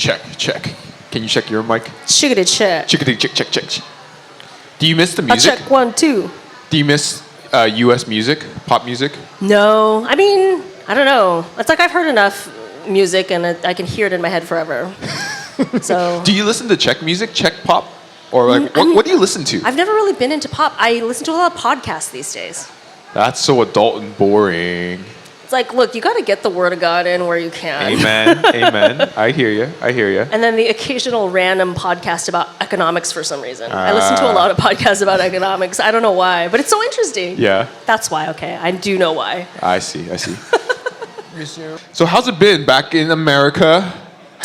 Check. Can you check your mic? Chickadee check. Chickadee, check. Do you miss the I'll music? check 1, 2. Do you miss U.S. music, pop music? No, I mean, I don't know. It's like I've heard enough music and I can hear it in my head forever. So. Do you listen to Czech music, Czech pop? Or like, what do you listen to? I've never really been into pop. I listen to a lot of podcasts these days. That's so adult and boring. It's like, look, you got to get the word of God in where you can. Amen. I hear you. And then the occasional random podcast about economics for some reason. I listen to a lot of podcasts about economics. I don't know why, but it's so interesting. Yeah. That's why, okay. I do know why. I see. So how's it been back in America?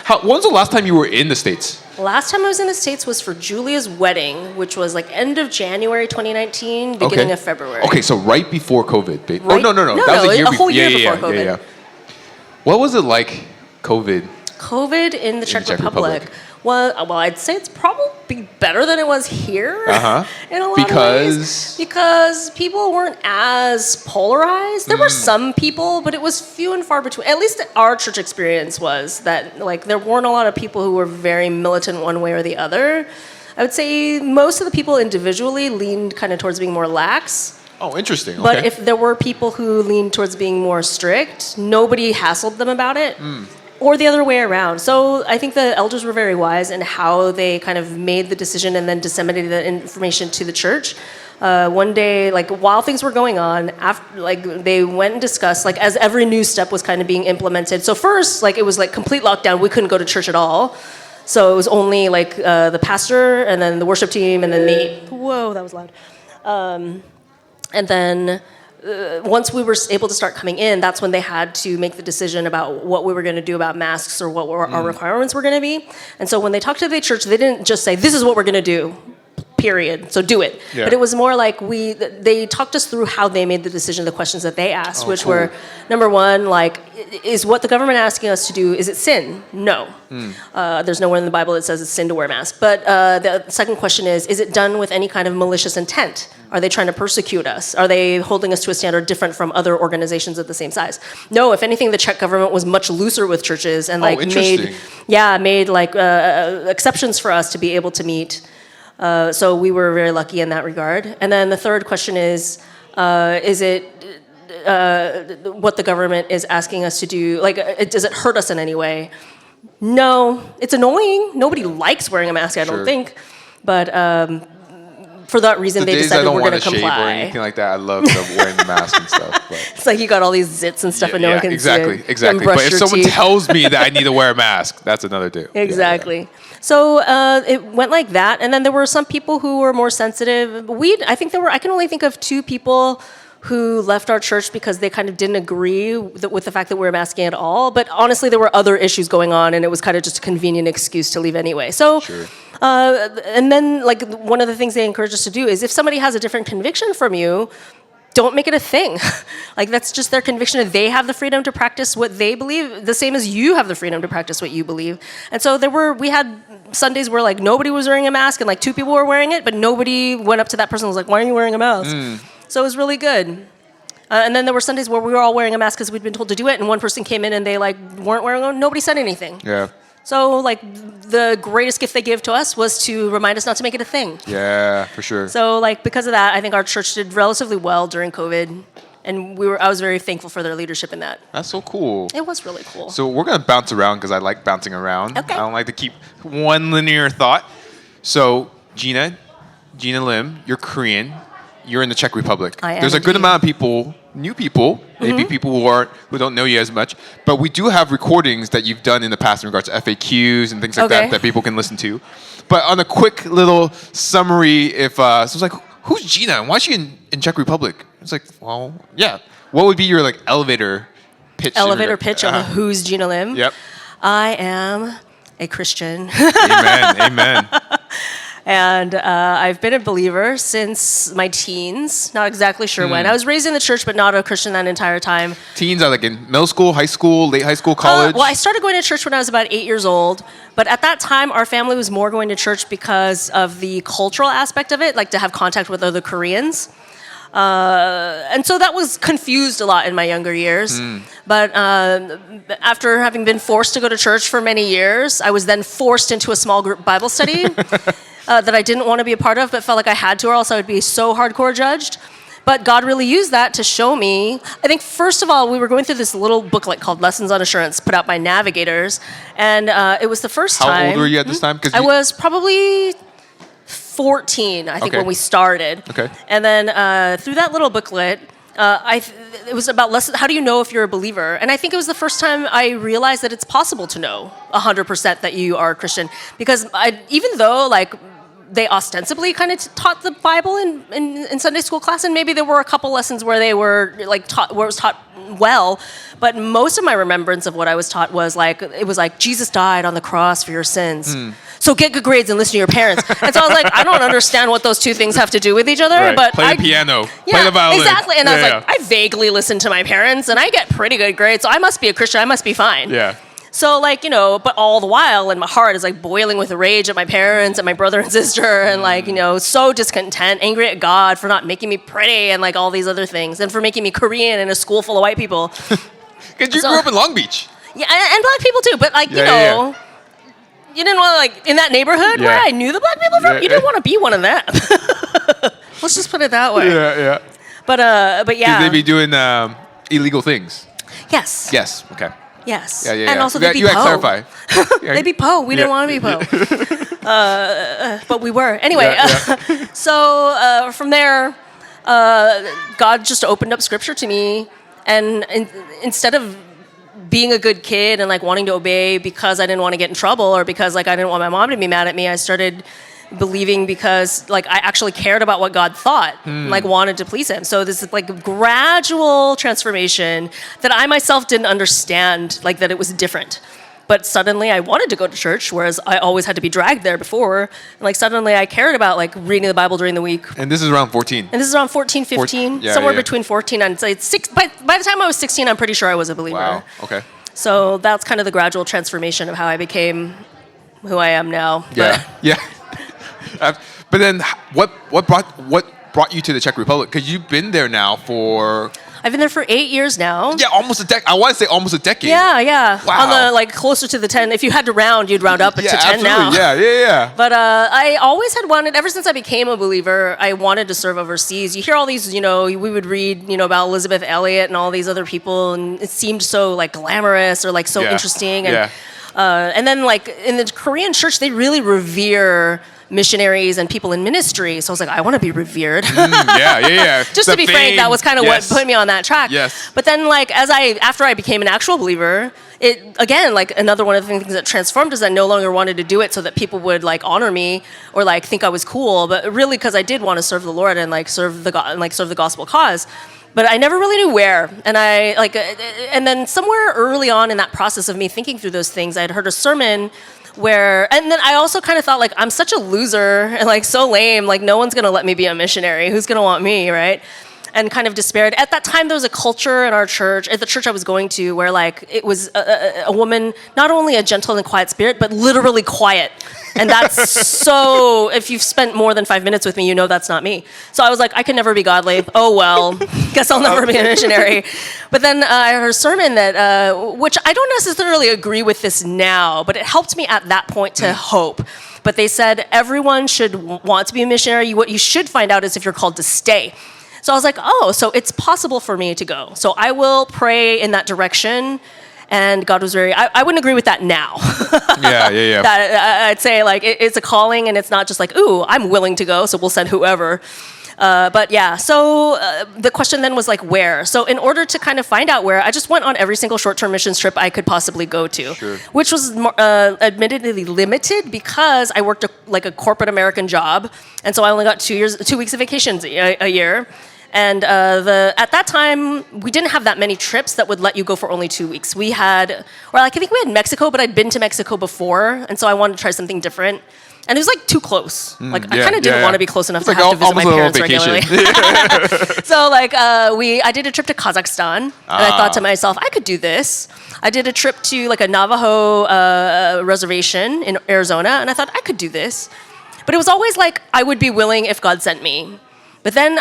When was the last time you were in the States? Last time I was in the States was for Julia's wedding, which was like end of January 2019, beginning of February. Okay, so right before COVID. Right? No. That was a whole year before COVID. Yeah. What was it like, COVID? COVID in the Czech Republic. Well, I'd say it's probably better than it was here in a lot of ways. Because people weren't as polarized. There were some people, but it was few and far between. At least our church experience was that like there weren't a lot of people who were very militant one way or the other. I would say most of the people individually leaned kind of towards being more lax. Oh, interesting. But if there were people who leaned towards being more strict, nobody hassled them about it. Or the other way around. So I think the elders were very wise in how they kind of made the decision and then disseminated the information to the church. One day, like while things were going on, after like they went and discussed, like as every new step was kind of being implemented. So first, like it was like complete lockdown. We couldn't go to church at all. So it was only like the pastor and then the worship team and then me. Whoa, that was loud. And then once we were able to start coming in, that's when they had to make the decision about what we were going to do about masks or what our requirements were going to be. And so when they talked to the church, they didn't just say, this is what we're going to do, period, so do it. Yeah. But it was more like they talked us through how they made the decision, the questions that they asked, which were, number one, like, is what the government asking us to do, is it sin? No. There's nowhere in the Bible that says it's sin to wear a mask. But the second question is it done with any kind of malicious intent? Are they trying to persecute us? Are they holding us to a standard different from other organizations of the same size? No, if anything, the Czech government was much looser with churches and like made like exceptions for us to be able to meet. So we were very lucky in that regard. And then the third question is it what the government is asking us to do? Like, does it hurt us in any way? No, it's annoying. Nobody likes wearing a mask, I don't think. But for that reason, they decided we're going to comply. Shave or anything like that. I love wearing the mask and stuff. But. It's like you got all these zits and stuff, and no one can see it. Exactly. But if someone tells me that I need to wear a mask, that's another deal. Exactly. Yeah. So it went like that, and then there were some people who were more sensitive. I can only think of 2 people who left our church because they kind of didn't agree with the fact that we were masking at all. But honestly, there were other issues going on, and it was kind of just a convenient excuse to leave anyway. So, and then like one of the things they encourage us to do is if somebody has a different conviction from you, don't make it a thing. Like that's just their conviction. They have the freedom to practice what they believe, the same as you have the freedom to practice what you believe. And so we had Sundays where like nobody was wearing a mask and like 2 people were wearing it, but nobody went up to that person and was like, why are you wearing a mask? So it was really good. And then there were Sundays where we were all wearing a mask because we'd been told to do it, and one person came in and they like weren't wearing one. Nobody said anything. Yeah. So like the greatest gift they gave to us was to remind us not to make it a thing. Yeah, for sure. So like because of that, I think our church did relatively well during COVID, and I was very thankful for their leadership in that. That's so cool. It was really cool. So we're gonna bounce around because I like bouncing around. Okay. I don't like to keep one linear thought. So Jeena Lim, you're Korean. You're in the Czech Republic. I am. There's a good amount of people, new people, maybe people who don't know you as much, but we do have recordings that you've done in the past in regards to FAQs and things like that people can listen to. But on a quick little summary, so it's like, who's Jeena and why is she in Czech Republic? It's like, well, yeah. What would be your like elevator pitch? Elevator pitch of who's Jeena Lim? Yep. I am a Christian. Amen. And I've been a believer since my teens. Not exactly sure when. I was raised in the church, but not a Christian that entire time. Teens are like in middle school, high school, late high school, college? Well, I started going to church when I was about 8 years old. But at that time, our family was more going to church because of the cultural aspect of it, like to have contact with other Koreans. And so that was confused a lot in my younger years. But after having been forced to go to church for many years, I was then forced into a small group Bible study that I didn't want to be a part of, but felt like I had to, or else I would be so hardcore judged. But God really used that to show me. I think, first of all, we were going through this little booklet called Lessons on Assurance, put out by Navigators. And it was the first time. How old were you at this time? I was probably 14, I think, when we started. Okay. And then through that little booklet, it was about how do you know if you're a believer? And I think it was the first time I realized that it's possible to know 100% that you are a Christian. Because even though, like, they ostensibly kind of taught the Bible in Sunday school class, and maybe there were a couple lessons where they were like taught, where it was taught well, but most of my remembrance of what I was taught was like, it was like, Jesus died on the cross for your sins. So get good grades and listen to your parents. And so I was like, I don't understand what those two things have to do with each other. Right. But play the piano, play the violin. Exactly. And I was like, I vaguely listen to my parents and I get pretty good grades, so I must be a Christian, I must be fine. Yeah. So, like, you know, but all the while, in my heart is like boiling with rage at my parents and my brother and sister, and like, you know, so discontent, angry at God for not making me pretty and like all these other things, and for making me Korean in a school full of white people. Because you grew up in Long Beach. Yeah, and black people too, but like, you know, you didn't want to, like, in that neighborhood where I knew the black people from, you didn't want to be one of them. Let's just put it that way. Yeah. But yeah. Did they be doing illegal things? Yes. Yes. Okay. Yes. Yeah. And also you they'd be had to Po. clarify. They'd be Po. We didn't want to be Po. But we were. Anyway, so from there, God just opened up scripture to me. And instead of being a good kid and like wanting to obey because I didn't want to get in trouble or because like I didn't want my mom to be mad at me, I started believing because like I actually cared about what God thought, like wanted to please him. So this is like gradual transformation that I myself didn't understand, like that it was different. But suddenly I wanted to go to church, whereas I always had to be dragged there before. And like suddenly I cared about like reading the Bible during the week. And this is around 14. And this is around 14, 15, somewhere between 14 and say 6. By the time I was 16, I'm pretty sure I was a believer. Wow. Okay. So that's kind of the gradual transformation of how I became who I am now. Yeah. But then, what brought you to the Czech Republic? Because you've been there now for. I've been there for 8 years now. Yeah, almost a decade. I want to say almost a decade. Yeah. Wow. On the like closer to the 10. If you had to round, you'd round up to 10 absolutely. now. Yeah. But I always had wanted, ever since I became a believer, I wanted to serve overseas. You hear all these, you know, we would read, you know, about Elizabeth Elliot and all these other people, and it seemed so like glamorous or like so interesting. And then like in the Korean church, they really revere missionaries and people in ministry. So I was like, I want to be revered. Just to be frank, that was kind of what put me on that track. Yes. But then like after I became an actual believer, it again, like another one of the things that transformed is I no longer wanted to do it so that people would like honor me or like think I was cool, but really because I did want to serve the Lord and like serve the gospel cause. But I never really knew where. And and then somewhere early on in that process of me thinking through those things, I had heard a sermon and then I also kind of thought like, I'm such a loser and like so lame, like no one's going to let me be a missionary. Who's going to want me, right? And kind of despaired. At that time, there was a culture in our church, at the church I was going to, where like it was a woman, not only a gentle and quiet spirit, but literally quiet. And that's so, if you've spent more than 5 minutes with me, you know that's not me. So I was like, I can never be godly. Oh, well, guess I'll never be a missionary. But then I heard a sermon that, which I don't necessarily agree with this now, but it helped me at that point to hope. But they said everyone should want to be a missionary. What you should find out is if you're called to stay. So I was like, oh, so it's possible for me to go. So I will pray in that direction. And God was I wouldn't agree with that now. Yeah. That I'd say like it's a calling and it's not just like, ooh, I'm willing to go, so we'll send whoever. But yeah, so the question then was like where? So in order to kind of find out where, I just went on every single short-term missions trip I could possibly go to, which was admittedly limited because I worked like a corporate American job. And so I only got 2 weeks of vacations a year. And at that time, we didn't have that many trips that would let you go for only 2 weeks. We had, or like I think we had Mexico, but I'd been to Mexico before, and so I wanted to try something different. And it was like too close. I kind of didn't want to be close enough to have to visit my parents regularly. So like I did a trip to Kazakhstan, and I thought to myself, I could do this. I did a trip to like a Navajo reservation in Arizona, and I thought I could do this. But it was always like I would be willing if God sent me. But then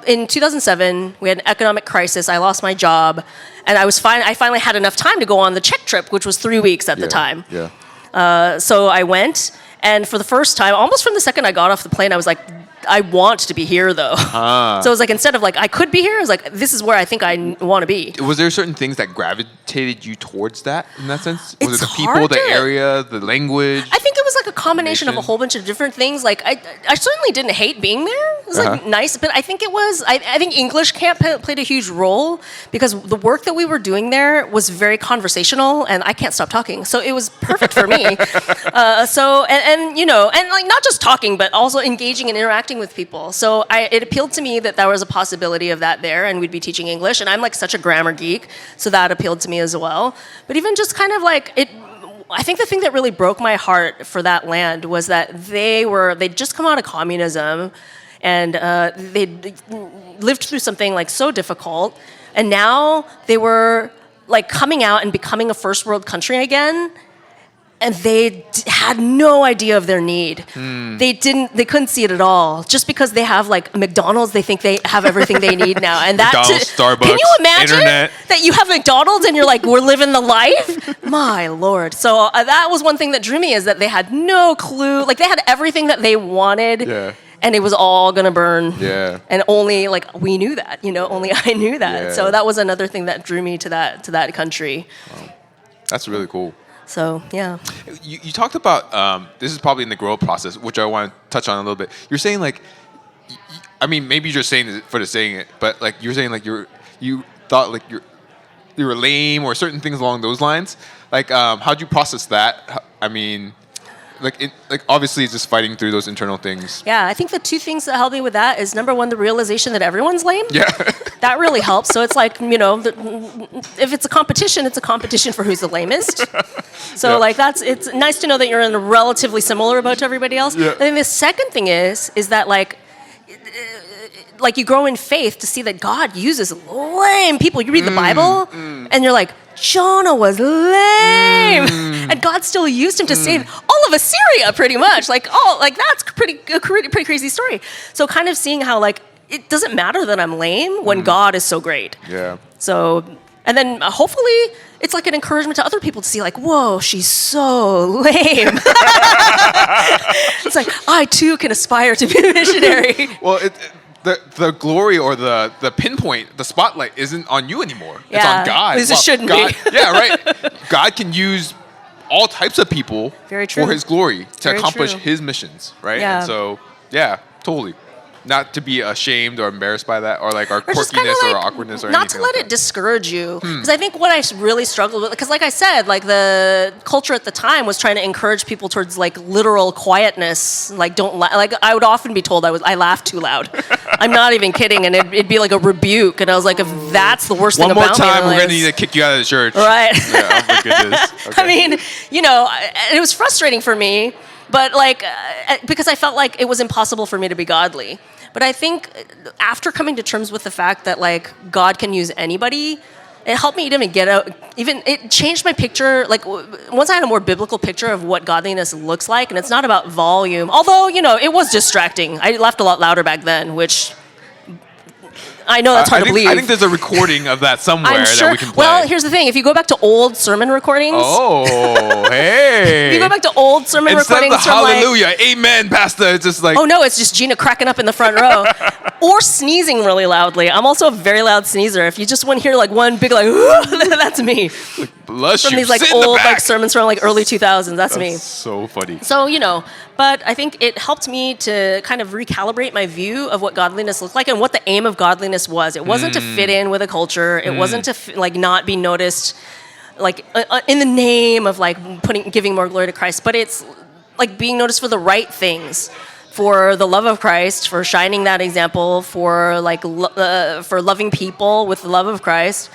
in 2007, we had an economic crisis. I lost my job, and I finally had enough time to go on the Czech trip, which was 3 weeks at the time. Yeah. So I went, and for the first time, almost from the second I got off the plane, I was like, I want to be here, though. So it was like, instead of like, I could be here, I was like, this is where I think I want to be. Was there certain things that gravitated you towards that in that sense? Was It's it the people, hard the to- area, the language? I think it was like a combination of a whole bunch of different things. Like I certainly didn't hate being there. It was like nice, but I think it was. I think English camp played a huge role because the work that we were doing there was very conversational, and I can't stop talking, so it was perfect for me. And you know, and like not just talking, but also engaging and interacting with people. So it appealed to me that there was a possibility of that there, and we'd be teaching English, and I'm like such a grammar geek, so that appealed to me as well. But even just kind of like it. I think the thing that really broke my heart for that land was that they'd just come out of communism, and they'd lived through something like so difficult, and now they were like coming out and becoming a first world country again, and they had no idea of their need. They couldn't see it at all. Just because they have like McDonald's, they think they have everything they need now. And that McDonald's, Starbucks, can you imagine internet. that you have McDonald's and you're like, we're living the life? My Lord. So that was one thing that drew me, is that they had no clue. Like they had everything that they wanted. Yeah. And it was all gonna burn. Yeah. And only like we knew that, you know, only I knew that. Yeah. So that was another thing that drew me to that country. Wow. That's really cool. So yeah. You talked about this is probably in the growth process, which I want to touch on a little bit. You're saying like, I mean, maybe you're just saying it for the saying it, but like you're saying like you thought like you were lame or certain things along those lines. Like, how'd you process that? I mean, like obviously it's just fighting through those internal things. Yeah, I think the two things that helped me with that is, number one, the realization that everyone's lame. Yeah. That really helps. So it's like, you know, if it's a competition for who's the lamest. So Yeah. like it's nice to know that you're in a relatively similar boat to everybody else. Yeah. I think the second thing is that like you grow in faith to see that God uses lame people. You read the Bible and you're like, Jonah was lame, and God still used him to save all of Assyria, pretty much. Like, that's pretty crazy story. So kind of seeing how like it doesn't matter that I'm lame when God is so great. Yeah. So, and then hopefully it's like an encouragement to other people to see like, whoa, she's so lame. It's like, I too can aspire to be a missionary. Well, the glory or the pinpoint, the spotlight isn't on you anymore. Yeah, it's on God. it shouldn't God, be. Yeah, right. God can use all types of people Very true. for his glory to Very accomplish true. his missions, right? Yeah. And so, yeah, totally. Not to be ashamed or embarrassed by that, or like our Or just kinda quirkiness like, or awkwardness or not anything to let like it discourage you, because I think what I really struggled with, because like I said, like the culture at the time was trying to encourage people towards like literal quietness, like don't like I would often be told I laughed too loud. I'm not even kidding, and it'd be like a rebuke, and I was like, if that's the worst One thing more about time, me, we're then gonna need to kick you out of the church. right. Yeah, oh my goodness. Okay. I mean, you know, it was frustrating for me, but like, because I felt like it was impossible for me to be godly. But I think after coming to terms with the fact that like God can use anybody, it helped me even it changed my picture. Like once I had a more biblical picture of what godliness looks like, and it's not about volume. Although, you know, it was distracting. I laughed a lot louder back then, which I know that's hard to believe. I think there's a recording of that somewhere I'm sure. that we can play. Well, here's the thing: if you go back to old sermon recordings, Oh, hey. if you go back to old sermon Instead of recordings the from like, hallelujah, amen, pastor, it's just like, oh no, it's just Jeena cracking up in the front row, or sneezing really loudly. I'm also a very loud sneezer. If you just want to hear like one big like, that's me. bless From you, these like sit in the old back. like sermons from like early 2000s. That's me. So funny. So, you know, but I think it helped me to kind of recalibrate my view of what godliness looked like and what the aim of godliness was. It wasn't to fit in with a culture. It wasn't to like not be noticed like in the name of like giving more glory to Christ, but it's like being noticed for the right things, for the love of Christ, for shining that example, for like for loving people with the love of Christ.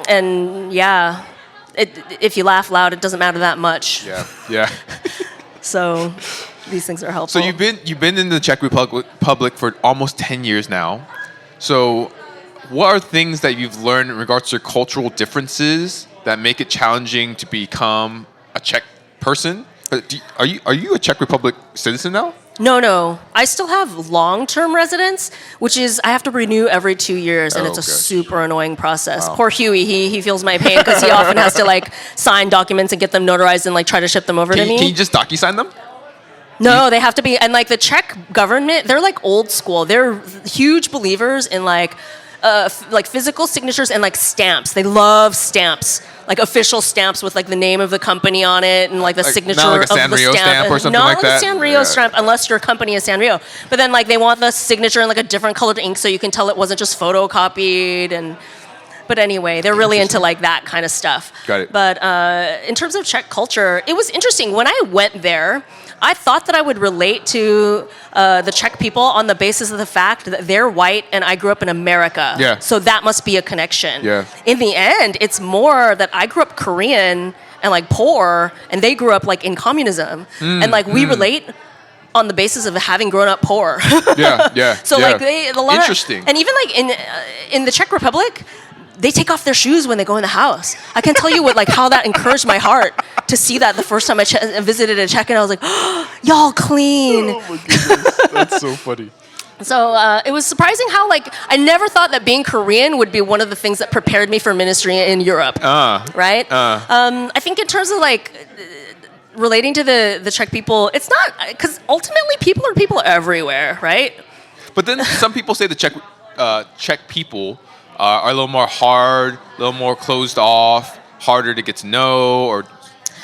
And yeah, if you laugh loud, it doesn't matter that much. Yeah. So these things are helpful. So you've been in the Czech Republic for almost 10 years now. So what are things that you've learned in regards to cultural differences that make it challenging to become a Czech person? Are you a Czech Republic citizen now? No. I still have long-term residence, which is I have to renew every 2 years, and it's a gosh. super annoying process. Wow. Poor Huey, he feels my pain because he often has to like sign documents and get them notarized and like try to ship them over to me. Can you just DocuSign them? No, they have to be, and like the Czech government, they're like old school. They're huge believers in like physical signatures and like stamps. They love stamps, like official stamps with like the name of the company on it and like the signature not like a of the Sanrio stamp or something not like that? a Sanrio Yeah. stamp, unless your company is Sanrio. But then like they want the signature in like a different colored ink so you can tell it wasn't just photocopied and. But anyway, they're really into like that kind of stuff. Got it. But in terms of Czech culture, it was interesting. When I went there, I thought that I would relate to the Czech people on the basis of the fact that they're white and I grew up in America. Yeah. So that must be a connection. Yeah. In the end, it's more that I grew up Korean and like poor, and they grew up like in communism, and like we relate on the basis of having grown up poor. Yeah. So yeah. like a lot Interesting. and even like in the Czech Republic, they take off their shoes when they go in the house. I can tell you what like how that encouraged my heart to see that the first time I visited a Czech, and I was like, oh, y'all clean. Oh my goodness, that's so funny. So it was surprising how like I never thought that being Korean would be one of the things that prepared me for ministry in Europe. Right? I think in terms of like relating to the Czech people, it's not because ultimately people are people everywhere, right? But then some people say the Czech people are a little more hard, a little more closed off, harder to get to know, or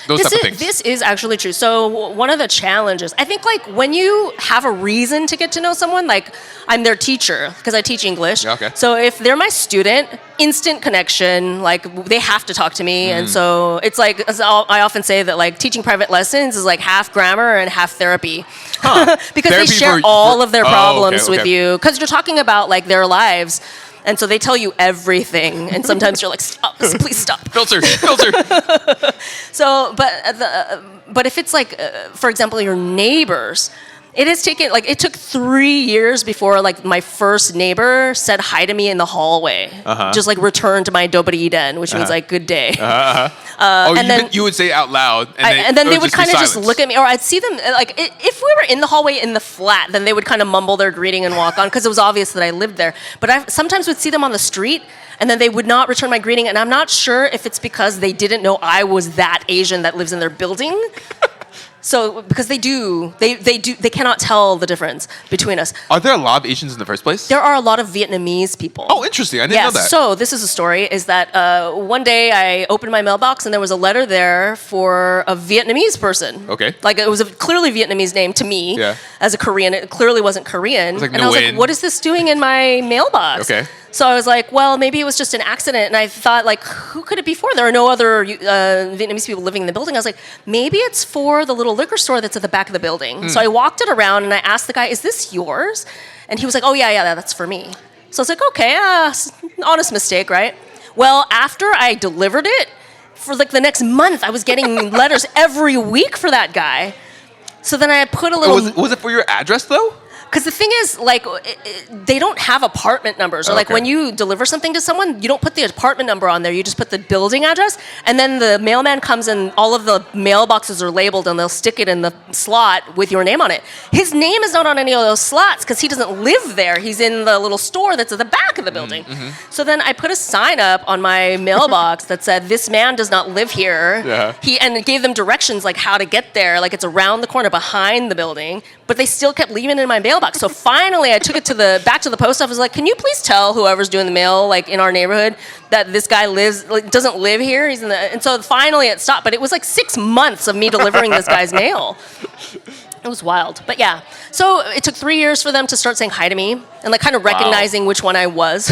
those type of things. This is actually true. So one of the challenges, I think, like when you have a reason to get to know someone, like I'm their teacher because I teach English. Yeah, okay. So if they're my student, instant connection, like they have to talk to me, and so it's like I often say that like teaching private lessons is like half grammar and half therapy, because they Therapy share for- all of their problems okay. with you because you're talking about like their lives. And so they tell you everything, and sometimes you're like, "Stop! Please stop." Filter. So, but if it's like, for example, your neighbors, it took 3 years before like my first neighbor said hi to me in the hallway, just like returned my dobrý den, which means like good day. You would say it out loud, And then they would kind of just silence. look at me, or I'd see them like if we were in the hallway in the flat, then they would kind of mumble their greeting and walk on because it was obvious that I lived there. But I sometimes would see them on the street, and then they would not return my greeting, and I'm not sure if it's because they didn't know I was that Asian that lives in their building. So because they cannot tell the difference between us. Are there a lot of Asians in the first place? There are a lot of Vietnamese people. Oh, interesting. I didn't know that. So this is a story, is that one day I opened my mailbox and there was a letter there for a Vietnamese person. Okay. Like it was a clearly Vietnamese name to me. Yeah. As a Korean, it clearly wasn't Korean. like and I was Nguyen. like, what is this doing in my mailbox? Okay. So I was like, well, maybe it was just an accident. And I thought, like, who could it be for? There are no other Vietnamese people living in the building. I was like, maybe it's for the little liquor store that's at the back of the building. So I walked it around and I asked the guy, is this yours? And he was like, oh, yeah, that's for me. So I was like, okay, honest mistake, right? Well, after I delivered it, for like the next month, I was getting letters every week for that guy. So then I put a little... Was it for your address, though? Because the thing is, like, they don't have apartment numbers. Or, like, Okay. when you deliver something to someone, you don't put the apartment number on there. You just put the building address. And then the mailman comes and all of the mailboxes are labeled and they'll stick it in the slot with your name on it. His name is not on any of those slots because he doesn't live there. He's in the little store that's at the back of the building. So then I put a sign up on my mailbox that said, this man does not live here. Yeah. And it gave them directions, like, how to get there. Like, it's around the corner behind the building. But they still kept leaving it in my mailbox. So finally, I took it back to the post office. Like, can you please tell whoever's doing the mail, like in our neighborhood, that this guy doesn't live here? And so finally it stopped. But it was like 6 months of me delivering this guy's mail. It was wild. But yeah, so it took 3 years for them to start saying hi to me and like kind of recognizing which one I was.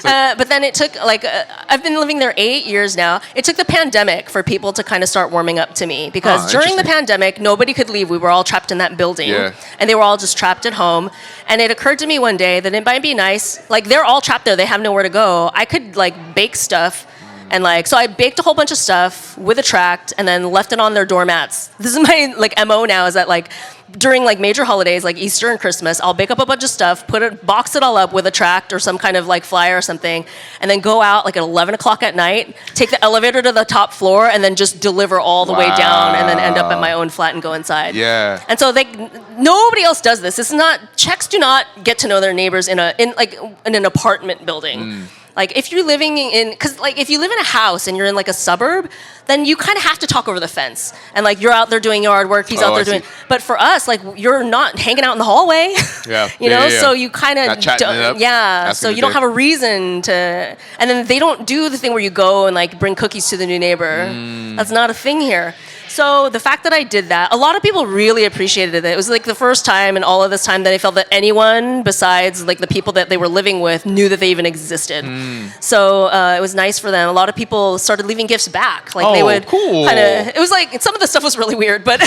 But then it took I've been living there 8 years now. It took the pandemic for people to kind of start warming up to me because during the pandemic, nobody could leave. We were all trapped in that building and they were all just trapped at home. And it occurred to me one day that it might be nice, like they're all trapped there. They have nowhere to go. I could like bake stuff And like, so I baked a whole bunch of stuff with a tract and then left it on their doormats. This is my like MO now, is that like during like major holidays like Easter and Christmas, I'll bake up a bunch of stuff, box it all up with a tract or some kind of like flyer or something, and then go out like at 11 o'clock at night, take the elevator to the top floor, and then just deliver all the way down, and then end up at my own flat and go inside. Yeah. And so nobody else does this. This is not, Czechs do not get to know their neighbors in an apartment building. Like if you're living because like if you live in a house and you're in like a suburb, then you kind of have to talk over the fence. And like you're out there doing yard work, he's out there doing. But for us, like you're not hanging out in the hallway. Yeah. you know, so you kind of so you don't have a reason to. And then they don't do the thing where you go and like bring cookies to the new neighbor. That's not a thing here. So the fact that I did that, a lot of people really appreciated it. It was like the first time in all of this time that I felt that anyone besides like the people that they were living with knew that they even existed. So it was nice for them. A lot of people started leaving gifts back. Like they would kind of, it was like, some of the stuff was really weird, but.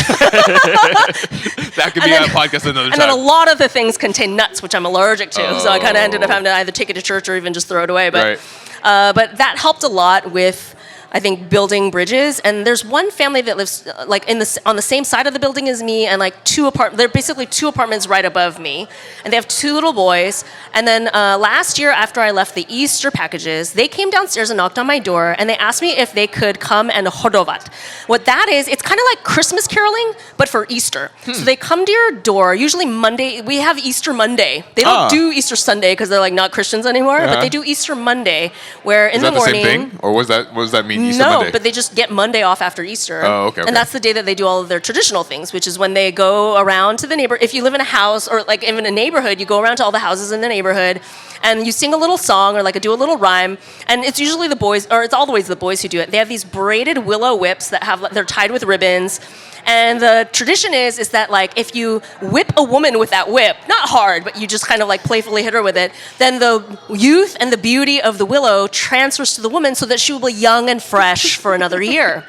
That could be a podcast another time. And then a lot of the things contain nuts, which I'm allergic to. So I kind of ended up having to either take it to church or even just throw it away. But, but that helped a lot with, I think, building bridges. And there's one family that lives like on the same side of the building as me, and like they're basically two apartments right above me, and they have two little boys. And then last year, after I left the Easter packages, they came downstairs and knocked on my door, and they asked me if they could come and hodovat. What that is, it's kind of like Christmas caroling, but for Easter. So they come to your door, usually Monday. We have Easter Monday. They don't do Easter Sunday because they're like not Christians anymore, but they do Easter Monday, where in the morning. Is that the same thing, or what does that mean? Easter no, Monday? But they just get Monday off after Easter. Oh, okay. And that's the day that they do all of their traditional things, which is when they go around to the neighbor. If you live in a house or like even a neighborhood, you go around to all the houses in the neighborhood and you sing a little song or like do a little rhyme. And it's usually the boys, or it's always the boys who do it. They have these braided willow whips that they're tied with ribbons. And the tradition is that like if you whip a woman with that whip, not hard, but you just kind of like playfully hit her with it, then the youth and the beauty of the willow transfers to the woman so that she will be young and fresh for another year.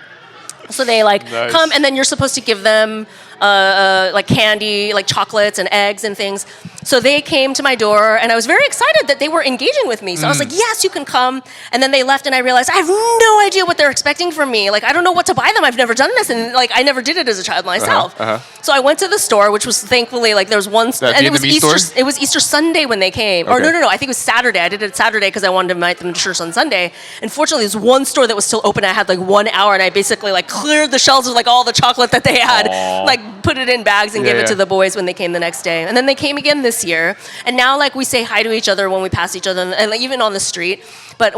So they like come, and then you're supposed to give them like candy, like chocolates and eggs and things. So they came to my door, and I was very excited that they were engaging with me. So I was like, yes, you can come. And then they left, and I realized I have no idea what they're expecting from me. Like, I don't know what to buy them. I've never done this, and like I never did it as a child myself. So I went to the store, which was thankfully like there was one, and it was Easter. It was Easter Sunday when they came. Or no, I think it was Saturday. I did it Saturday because I wanted to invite them to church on Sunday. And fortunately, there was one store that was still open. I had like 1 hour, and I basically like cleared the shelves of like all the chocolate that they had, like put it in bags and gave it to the boys when they came the next day. And then they came again this year. And now like we say hi to each other when we pass each other, and like, even on the street. But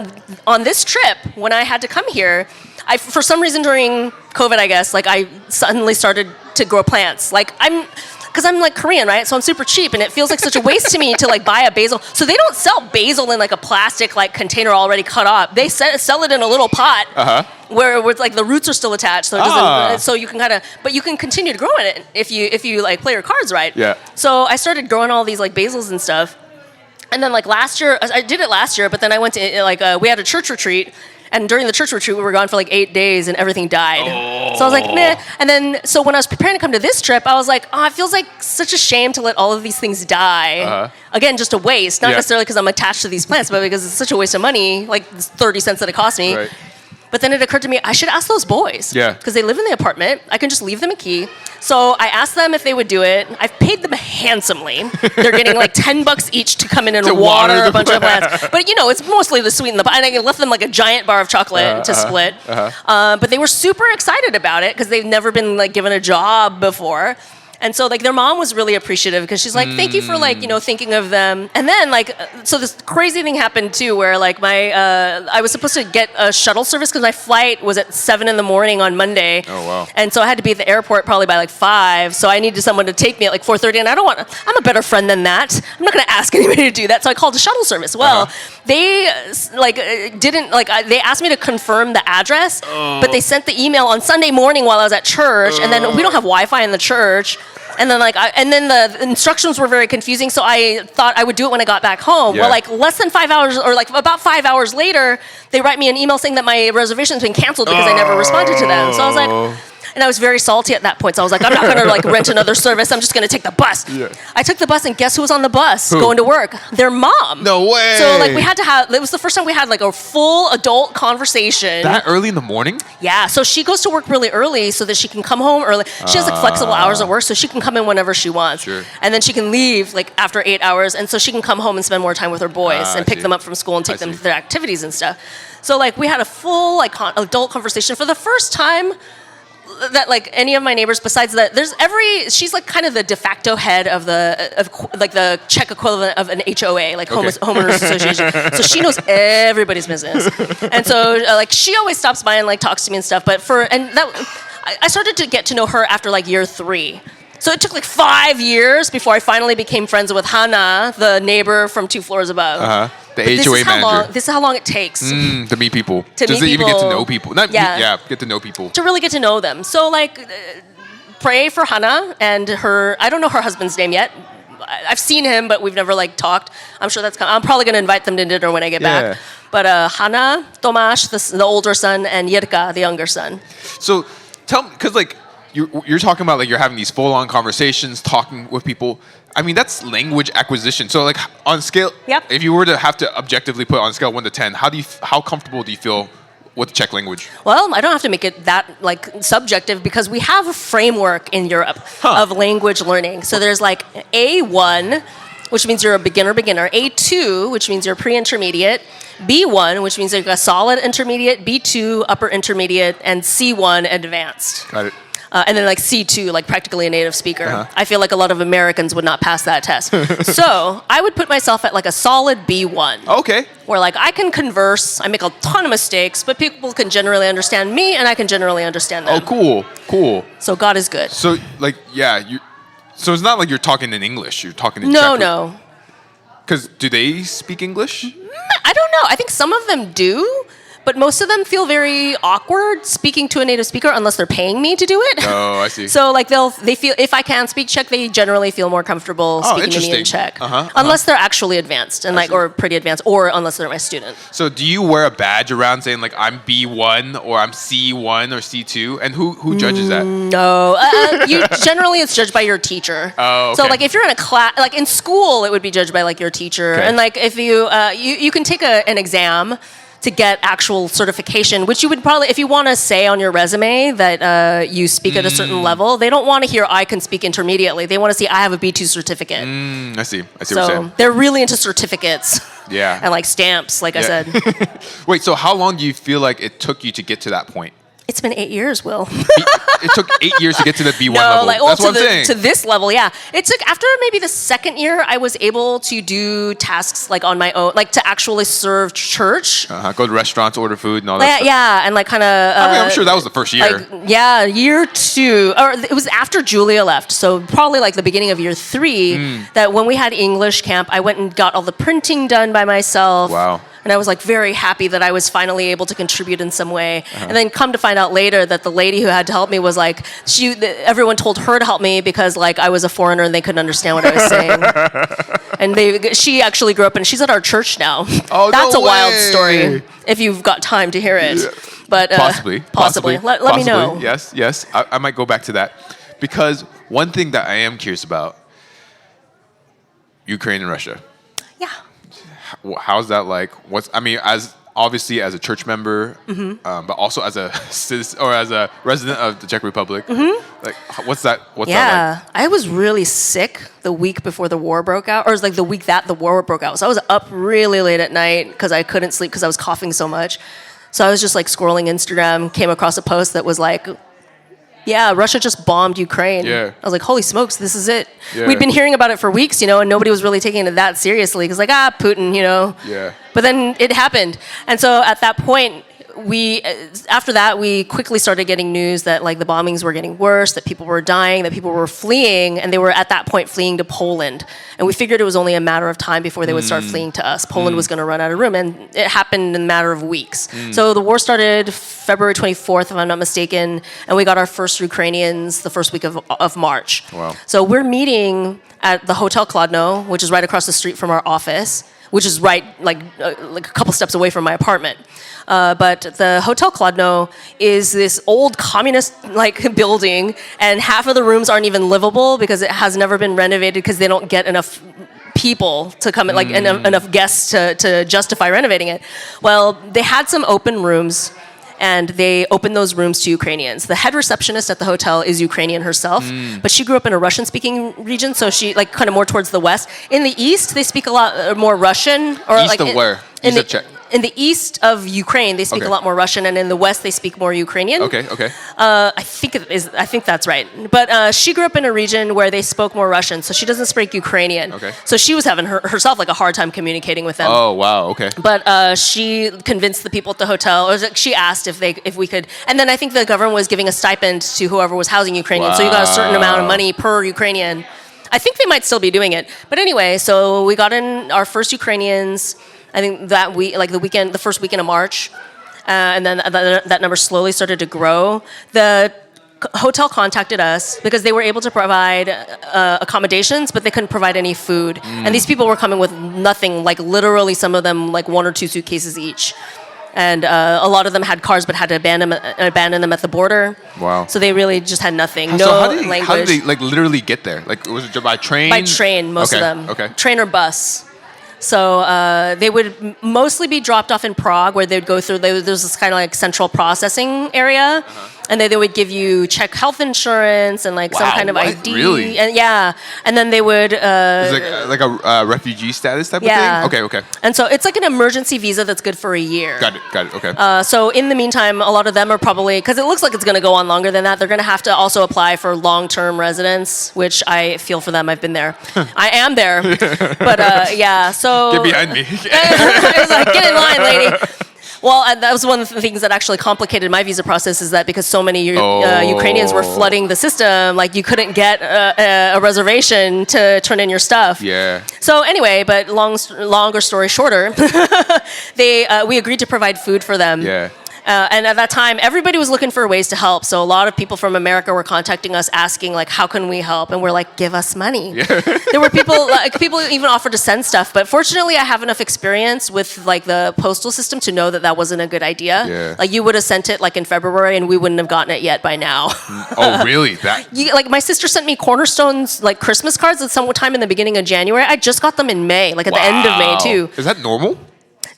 on this trip, when I had to come here, for some reason during COVID, I guess, like I suddenly started to grow plants. Like because I'm like Korean, right? So I'm super cheap, and it feels like such a waste to me to like buy a basil. So they don't sell basil in like a plastic like container already cut up. They sell it in a little pot where it's like the roots are still attached, so it doesn't. So you can but you can continue to grow in it if you like play your cards right. Yeah. So I started growing all these like basils and stuff, and then like last year I did it last year, but then I went to like we had a church retreat. And during the church retreat, we were gone for like 8 days, and everything died. So I was like, meh. And then, so when I was preparing to come to this trip, I was like, it feels like such a shame to let all of these things die. Again, just a waste. Not necessarily because I'm attached to these plants, but because it's such a waste of money, like 30 cents that it cost me. Right. But then it occurred to me, I should ask those boys. Yeah. Because they live in the apartment. I can just leave them a key. So I asked them if they would do it. I've paid them handsomely. They're getting like $10 each to come in and water a bunch of plants. But you know, it's mostly the sweet and the, and I left them like a giant bar of chocolate to split. But they were super excited about it because they've never been like given a job before. And so, like, their mom was really appreciative because she's like, thank you for, like, you know, thinking of them. And then, like, so this crazy thing happened, too, where, like, I was supposed to get a shuttle service because my flight was at 7 in the morning on Monday. Oh, wow. And so I had to be at the airport probably by, like, 5. So I needed someone to take me at, like, 4:30. And I'm a better friend than that. I'm not going to ask anybody to do that. So I called a shuttle service. Well, they, like, didn't, like, they asked me to confirm the address, but they sent the email on Sunday morning while I was at church. And then we don't have Wi-Fi in the church. And then the instructions were very confusing, so I thought I would do it when I got back home. Yeah. Well, like less than 5 hours, or like about 5 hours later, they write me an email saying that my reservation's been canceled because I never responded to them. So I was like, And I was very salty at that point. So I was like, I'm not going to like rent another service. I'm just going to take the bus. Yeah. I took the bus, and guess who was on the bus Who? going to work? Their mom. No way. So like we had to have, it was the first time we had like a full adult conversation. That early in the morning? Yeah, so she goes to work really early so that she can come home early. She has like flexible hours at work, so she can come in whenever she wants. Sure. And then she can leave like after 8 hours, and so she can come home and spend more time with her boys I and pick see. them up from school and take I them see. to their activities and stuff. So like we had a full like adult conversation for the first time that like any of my neighbors besides that she's like kind of the de facto head of like the Czech equivalent of an HOA, like homeowners association. So she knows everybody's business. And so like she always stops by and like talks to me and stuff, I started to get to know her after like year 3. So it took like 5 years before I finally became friends with Hannah, the neighbor from 2 floors above. The But HOA manager. This is how long it takes To meet people. To Just meet even get to people. know people. Not Yeah. get to know people. to really get to know them. So like, pray for Hannah and her. I don't know her husband's name yet. I've seen him, but we've never like talked. I'm sure that's coming. I'm probably going to invite them to dinner when I get Yeah. back. But Hannah, Tomasz, the older son, and Jirka, the younger son. So tell me, because like you're talking about like you're having these full-on conversations, talking with people. I mean, that's language acquisition. So like on scale, Yep. if you were to have to objectively put on a scale 1 to 10, how comfortable do you feel with Czech language? Well, I don't have to make it that like subjective because we have a framework in Europe of language learning. So there's like A1, which means you're a beginner, A2, which means you're pre-intermediate, B1, which means you're a solid intermediate, B2, upper intermediate, and C1, advanced. Got it. And then like C2, like practically a native speaker. I feel like a lot of Americans would not pass that test. So I would put myself at like a solid B1. Okay. Where like I can converse, I make a ton of mistakes, but people can generally understand me and I can generally understand them. Oh, cool. So God is good. So like, yeah, so it's not like you're talking in English. You're talking in No, Czech. no. Because do they speak English? I don't know. I think some of them do, but most of them feel very awkward speaking to a native speaker unless they're paying me to do it. Oh, I see. So like they feel if I can speak Czech, they generally feel more comfortable speaking to me in interesting. Czech, unless they're actually advanced and like or pretty advanced, or unless they're my student. So do you wear a badge around saying like I'm B1 or I'm C1 or C2? And who judges that? No, generally it's judged by your teacher. Oh, So okay. like if you're in a class, like in school, it would be judged by like your teacher, Okay. and like if you can take an exam to get actual certification, which you would probably, if you want to say on your resume that you speak at a certain level, they don't want to hear I can speak intermediately. They want to see I have a B2 certificate. I see what you're So saying. they're really into certificates. Yeah. And like stamps, like I said. Wait, so how long do you feel like it took you to get to that point? It's been 8 years, Will. It took 8 years to get to the B1 No, level. like That's what I'm saying. to this level, yeah. It took after maybe the second year, I was able to do tasks like on my own, like to actually serve church. Go to restaurants, order food, and all that stuff. Yeah, and like kind of. I mean, I'm sure that was the first year. Like, yeah, year 2, or it was after Julia left, so probably like the beginning of year 3. That when we had English camp, I went and got all the printing done by myself. Wow. And I was like very happy that I was finally able to contribute in some way. And then come to find out later that the lady who had to help me was like, everyone told her to help me because like I was a foreigner and they couldn't understand what I was saying. And she actually grew up and she's at our church now. Oh, That's no a wild way. story if you've got time to hear it. But Possibly. Let me know. Yes. I might go back to that. Because one thing that I am curious about, Ukraine and Russia. Yeah. How's that like? Obviously as a church member, but also as a citizen or as a resident of the Czech Republic. Like, what's that? What's that like? I was really sick the week before the war broke out, or it was like the week that the war broke out. So I was up really late at night because I couldn't sleep because I was coughing so much. So I was just like scrolling Instagram, came across a post that was like, yeah, Russia just bombed Ukraine. Yeah. I was like, holy smokes, this is it. Yeah. We'd been hearing about it for weeks, and nobody was really taking it that seriously because like, Putin, Yeah. But then it happened. And so at that point, after that, we quickly started getting news that like the bombings were getting worse, that people were dying, that people were fleeing, and they were at that point fleeing to Poland. And we figured it was only a matter of time before they would start fleeing to us. Poland was going to run out of room, and it happened in a matter of weeks. So the war started February 24th, if I'm not mistaken, and we got our first Ukrainians the first week of March. Wow. So we're meeting at the Hotel Kladno, which is right across the street from our office, which is right like a couple steps away from my apartment. But the Hotel Kladno is this old communist like building, and half of the rooms aren't even livable because it has never been renovated because they don't get enough people to come, like enough guests to justify renovating it. Well, they had some open rooms, and they opened those rooms to Ukrainians. The head receptionist at the hotel is Ukrainian herself, but she grew up in a Russian-speaking region, so she like kind of more towards the west. In the east, they speak a lot more Russian. Or East like of where? In East of the, in the east of Ukraine, they speak Okay. a lot more Russian, and in the west, they speak more Ukrainian. Okay. I think that's right. But she grew up in a region where they spoke more Russian, so she doesn't speak Ukrainian. Okay. So she was having herself like a hard time communicating with them. Oh wow. Okay. But she convinced the people at the hotel, or she asked if we could, and then I think the government was giving a stipend to whoever was housing Ukrainians. So you got a certain amount of money per Ukrainian. I think they might still be doing it. But anyway, so we got in our first Ukrainians. I think that week, like the first weekend of March, and then that number slowly started to grow. The hotel contacted us because they were able to provide accommodations, but they couldn't provide any food. And these people were coming with nothing, like literally some of them like 1 or 2 suitcases each. And a lot of them had cars, but had to abandon them at the border. Wow. So they really just had nothing. So No how did language. they like literally get there? Like was it by train? By train, most of them. Okay. Train or bus. So they would mostly be dropped off in Prague, where they'd go through. There's this kind of like central processing area, and then they would give you Czech health insurance and like some Wow, kind of what? ID. Really? And yeah, and then they would. It's like a refugee status type Yeah. of thing. Okay. And so it's like an emergency visa that's good for a year. Got it. Okay. So in the meantime, a lot of them are probably, because it looks like it's going to go on longer than that, they're going to have to also apply for long-term residence, which I feel for them. I've been there. I am there. But yeah, so... Get behind me. I was like, get in line, lady. Well, that was one of the things that actually complicated my visa process, is that because so many Ukrainians were flooding the system, like you couldn't get a reservation to turn in your stuff. Yeah. So anyway, but longer story shorter, we agreed to provide food for them. Yeah. And at that time, everybody was looking for ways to help. So a lot of people from America were contacting us, asking like, "How can we help?" And we're like, "Give us money." Yeah. There were people even offered to send stuff, but fortunately, I have enough experience with like the postal system to know that wasn't a good idea. Yeah. Like you would have sent it like in February, and we wouldn't have gotten it yet by now. Oh, really? That. Like my sister sent me Cornerstone's like Christmas cards at some time in the beginning of January. I just got them in May, like at the end of May too. Is that normal?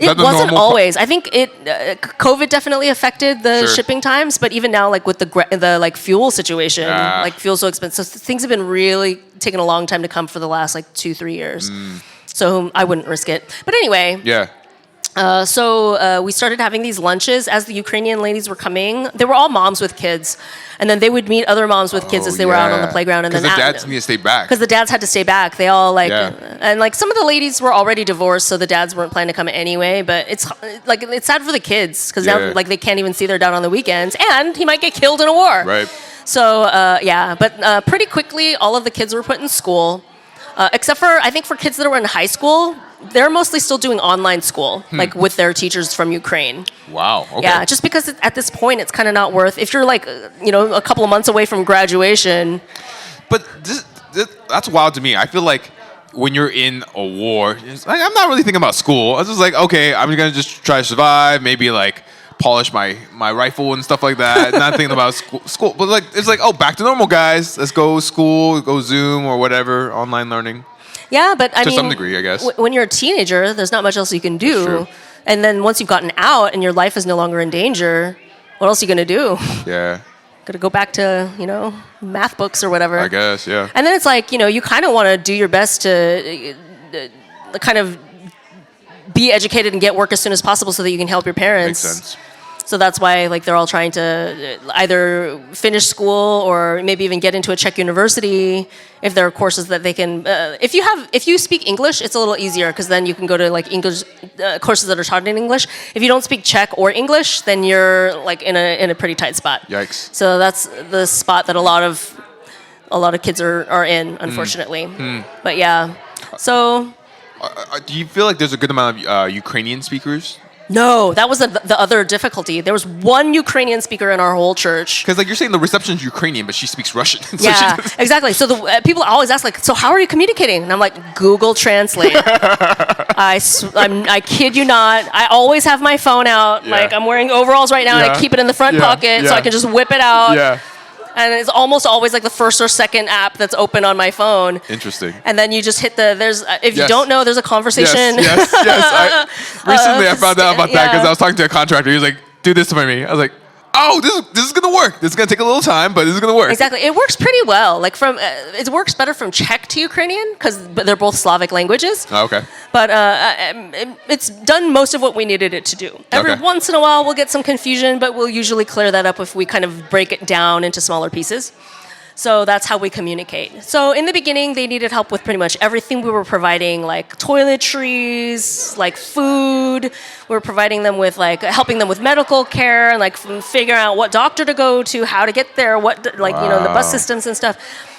It wasn't always. I think COVID definitely affected the shipping times, but even now, like with the like fuel situation, like fuel's so expensive, so things have been really taking a long time to come for the last like 2-3 years. So I wouldn't risk it. But anyway, Yeah. So we started having these lunches as the Ukrainian ladies were coming. They were all moms with kids, and then they would meet other moms with kids as they were out on the playground. And then the dads need to stay back. Because the dads had to stay back. They all like, Yeah. and like some of the ladies were already divorced, so the dads weren't planning to come anyway. But it's like it's sad for the kids because now like they can't even see their dad on the weekends, and he might get killed in a war. Right. So yeah, but pretty quickly all of the kids were put in school, except for I think for kids that were in high school. They're mostly still doing online school, like with their teachers from Ukraine. Wow. Okay. Yeah, just because at this point it's kind of not worth. If you're like, a couple of months away from graduation. But that's wild to me. I feel like when you're in a war, it's like, I'm not really thinking about school. I was just like, okay, I'm gonna just try to survive. Maybe like polish my rifle and stuff like that. Not thinking about school. But like it's like, oh, back to normal, guys. Let's go school, go Zoom or whatever, online learning. Yeah, but I mean, to some degree, I guess. When you're a teenager, there's not much else you can do. That's true. And then once you've gotten out and your life is no longer in danger, what else are you gonna do? Yeah. Gotta go back to math books or whatever. I guess, yeah. And then it's like you kind of want to do your best to kind of be educated and get work as soon as possible so that you can help your parents. Makes sense. So that's why they're all trying to either finish school or maybe even get into a Czech university if there are courses that they can. If you speak English, it's a little easier because then you can go to like English courses that are taught in English. If you don't speak Czech or English, then you're like in a pretty tight spot. Yikes. So that's the spot that a lot of kids are in, unfortunately. But yeah, so. Do you feel like there's a good amount of Ukrainian speakers No, that was the other difficulty. There was one Ukrainian speaker in our whole church. Because like you're saying, the reception is Ukrainian, but she speaks Russian. So Yeah, exactly. So the people always ask, like, so how are you communicating? And I'm like, Google Translate. I kid you not. I always have my phone out. Yeah. Like, I'm wearing overalls right now, and I keep it in the front pocket so I can just whip it out. Yeah. And it's almost always like the first or second app that's open on my phone. Interesting. And then you just hit if you don't know, there's a conversation. Yes. Recently I found out about that because I was talking to a contractor. He was like, do this for me. I was like, oh, this is gonna work. This is gonna take a little time, but this is gonna work. Exactly. It works pretty well. Like it works better from Czech to Ukrainian but they're both Slavic languages. Oh, okay. But it's done most of what we needed it to do. Every once in a while, we'll get some confusion, but we'll usually clear that up if we kind of break it down into smaller pieces. So that's how we communicate. So in the beginning, they needed help with pretty much everything. We were providing like toiletries, like food. We were providing them with like helping them with medical care and like figuring out what doctor to go to, how to get there, the bus systems and stuff.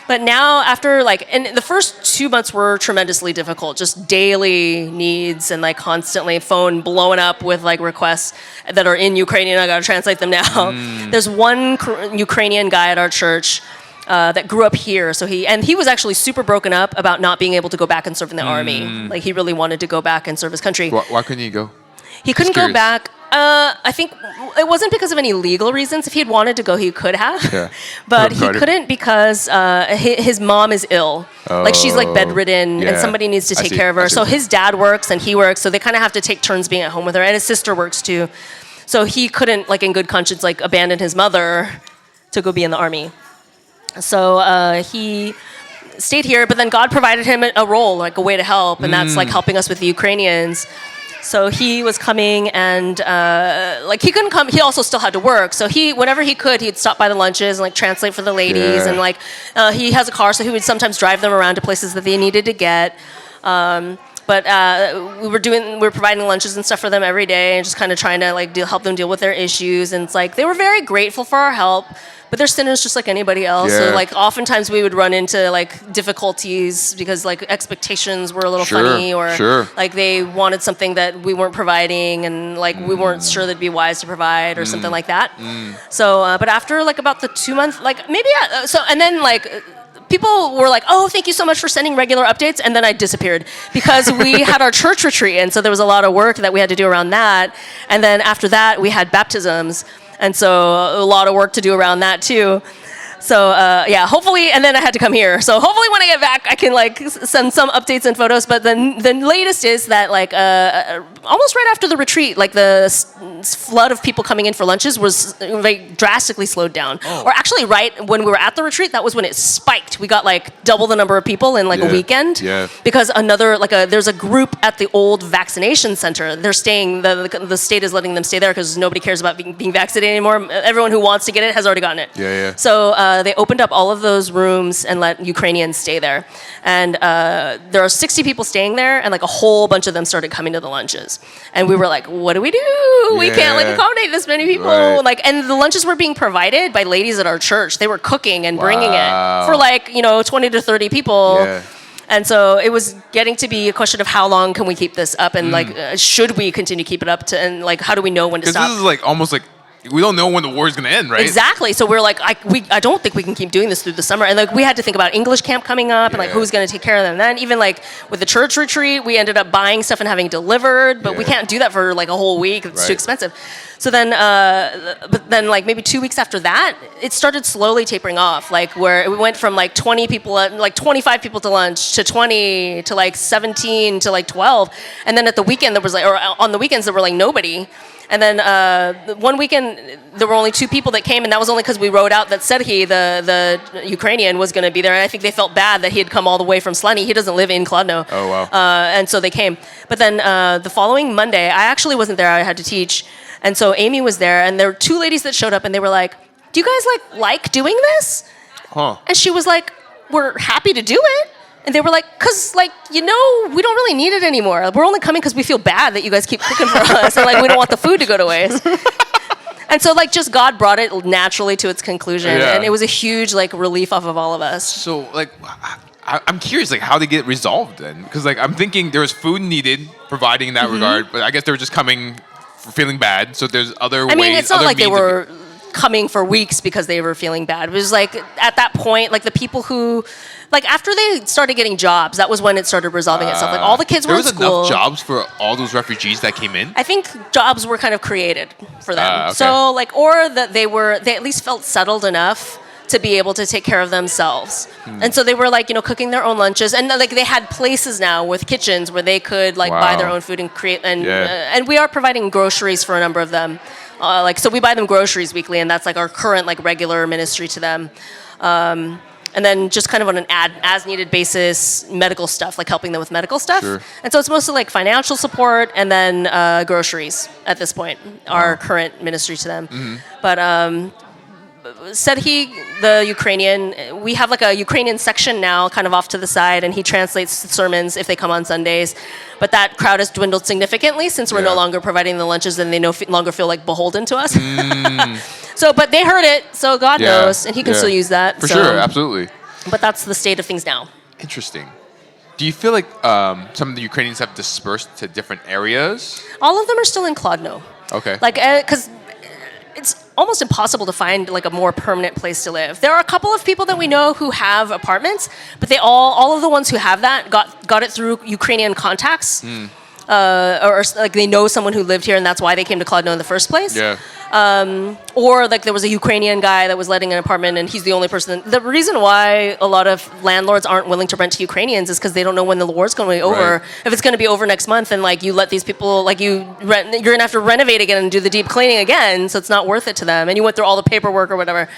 But now after and the first 2 months were tremendously difficult, just daily needs and like constantly phone blowing up with like requests that are in Ukrainian. I got to translate them now. There's one Ukrainian guy at our church that grew up here. So he was actually super broken up about not being able to go back and serve in the army. Like he really wanted to go back and serve his country. Why couldn't he go? He couldn't go back. I think it wasn't because of any legal reasons. If he had wanted to go, he could have. Yeah. But he couldn't because his mom is ill. Like she's like bedridden and somebody needs to take care of her. So his dad works and he works. So they kind of have to take turns being at home with her. And his sister works too. So he couldn't like in good conscience like abandon his mother to go be in the army. So he stayed here, but then God provided him a role, like a way to help, and that's like helping us with the Ukrainians. So he was coming, and he couldn't come. He also still had to work. So whenever he could, he'd stop by the lunches and like translate for the ladies, and he has a car, so he would sometimes drive them around to places that they needed to get. But we were providing lunches and stuff for them every day, and just kind of trying to like help them deal with their issues. And it's like they were very grateful for our help. But they're sinners just like anybody else. Yeah. So like oftentimes we would run into like difficulties because like expectations were a little funny or like they wanted something that we weren't providing and like we weren't sure that'd be wise to provide or something like that. So but after like about the 2 months, like maybe and then like people were like, oh, thank you so much for sending regular updates. And then I disappeared because we had our church retreat. And so there was a lot of work that we had to do around that. And then after that, we had baptisms. And so a lot of work to do around that too. So hopefully, and then I had to come here. So hopefully when I get back, I can like send some updates and photos. But then the latest is that like almost right after the retreat, like the flood of people coming in for lunches was like drastically slowed down. Oh. Or actually, right when we were at the retreat, that was when it spiked. We got like double the number of people in like a weekend. Yeah. Because there's a group at the old vaccination center. They're staying. The state is letting them stay there because nobody cares about being vaccinated anymore. Everyone who wants to get it has already gotten it. Yeah. So. They opened up all of those rooms and let Ukrainians stay there. And there are 60 people staying there, and like a whole bunch of them started coming to the lunches. And we were like, what do we do? We can't like accommodate this many people. Right. And the lunches were being provided by ladies at our church. They were cooking and bringing it for 20 to 30 people. Yeah. And so it was getting to be a question of how long can we keep this up, and should we continue to keep it up and like how do we know when to stop? Because this is like almost like we don't know when the war is going to end, right? Exactly. So we're like, I don't think we can keep doing this through the summer. And like we had to think about English camp coming up and like who's going to take care of them. And then even like with the church retreat, we ended up buying stuff and having delivered, but we can't do that for like a whole week. It's too expensive. So then, but then like maybe 2 weeks after that, it started slowly tapering off. Like where we went from like 20 people, like 25 people to lunch to 20 to like 17 to like 12. And then at the weekend there was like, or on the weekends there were like nobody. And then one weekend, there were only 2 people that came, and that was only because we wrote out that Serhiy, the Ukrainian, was going to be there. And I think they felt bad that he had come all the way from Slani. He doesn't live in Kladno. Oh, wow. And so they came. But then the following Monday, I actually wasn't there. I had to teach. And so Amy was there, and there were 2 ladies that showed up, and they were like, do you guys like doing this? Huh. And she was like, we're happy to do it. And they were like, because, we don't really need it anymore. We're only coming because we feel bad that you guys keep cooking for us. And, we don't want the food to go to waste. And so, just God brought it naturally to its conclusion. Yeah. And it was a huge, relief off of all of us. So, I'm curious, how they get resolved then? Because, I'm thinking there was food needed, providing in that regard. But I guess they were just coming feeling bad. So there's other ways. I mean, it's not other like they means of- were coming for weeks because they were feeling bad. It was like at that point, like the people who, like after they started getting jobs, that was when it started resolving itself. Like all the kids were in There was school. enough jobs for all those refugees that came in. I think jobs were kind of created for them. Okay. So like, or that they at least felt settled enough to be able to take care of themselves. And so they were like, cooking their own lunches, and like they had places now with kitchens where they could like buy their Wow. own food and create. And Yeah. and we are providing groceries for a number of them. So we buy them groceries weekly, and that's like our current like regular ministry to them. And then just kind of on an as needed basis, medical stuff, like helping them with medical stuff. Sure. And so it's mostly like financial support and then groceries at this point, our current ministry to them. But said the Ukrainian, we have like a Ukrainian section now kind of off to the side, and he translates sermons if they come on Sundays. But that crowd has dwindled significantly since we're no Yeah. longer providing the lunches, and they no longer feel like beholden to us. So, but they heard it, so God Yeah. knows, and he can Yeah. still use that. For so. sure, absolutely. But that's the state of things now. Interesting. Do you feel like some of the Ukrainians have dispersed to different areas? All of them are still in Kladno. Okay. Like, because it's almost impossible to find like a more permanent place to live. There are a couple of people that we know who have apartments, but they all of the ones who have that got it through Ukrainian contacts. Or like they know someone who lived here, and that's why they came to Kladno in the first place. Yeah. Or like there was a Ukrainian guy that was letting an apartment, and he's the only person. The reason why a lot of landlords aren't willing to rent to Ukrainians is because they don't know when the war's going to be over. Right. If it's going to be over next month, and like you let these people, like you're going to have to renovate again and do the deep cleaning again, so it's not worth it to them. And you went through all the paperwork or whatever.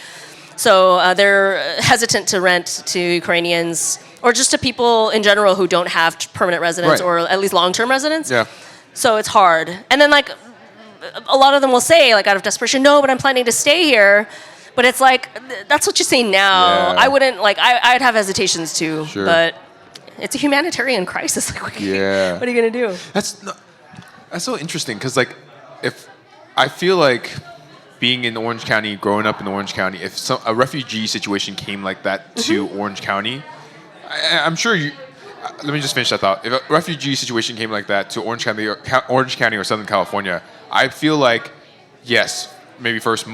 So they're hesitant to rent to Ukrainians or just to people in general who don't have permanent residence Right. or at least long-term residence. Yeah. So it's hard. And then like a lot of them will say like out of desperation, no, but I'm planning to stay here. But it's like, that's what you say now. Yeah. I wouldn't like, I'd have hesitations too, Sure. but it's a humanitarian crisis. Like, Yeah. what are you going to do? That's so interesting because like if I feel like being in Orange County, growing up in Orange County, if a refugee situation came like that to Orange County, I'm sure you. Let me just finish that thought. If a refugee situation came like that to Orange County or Southern California, I feel like yes, maybe first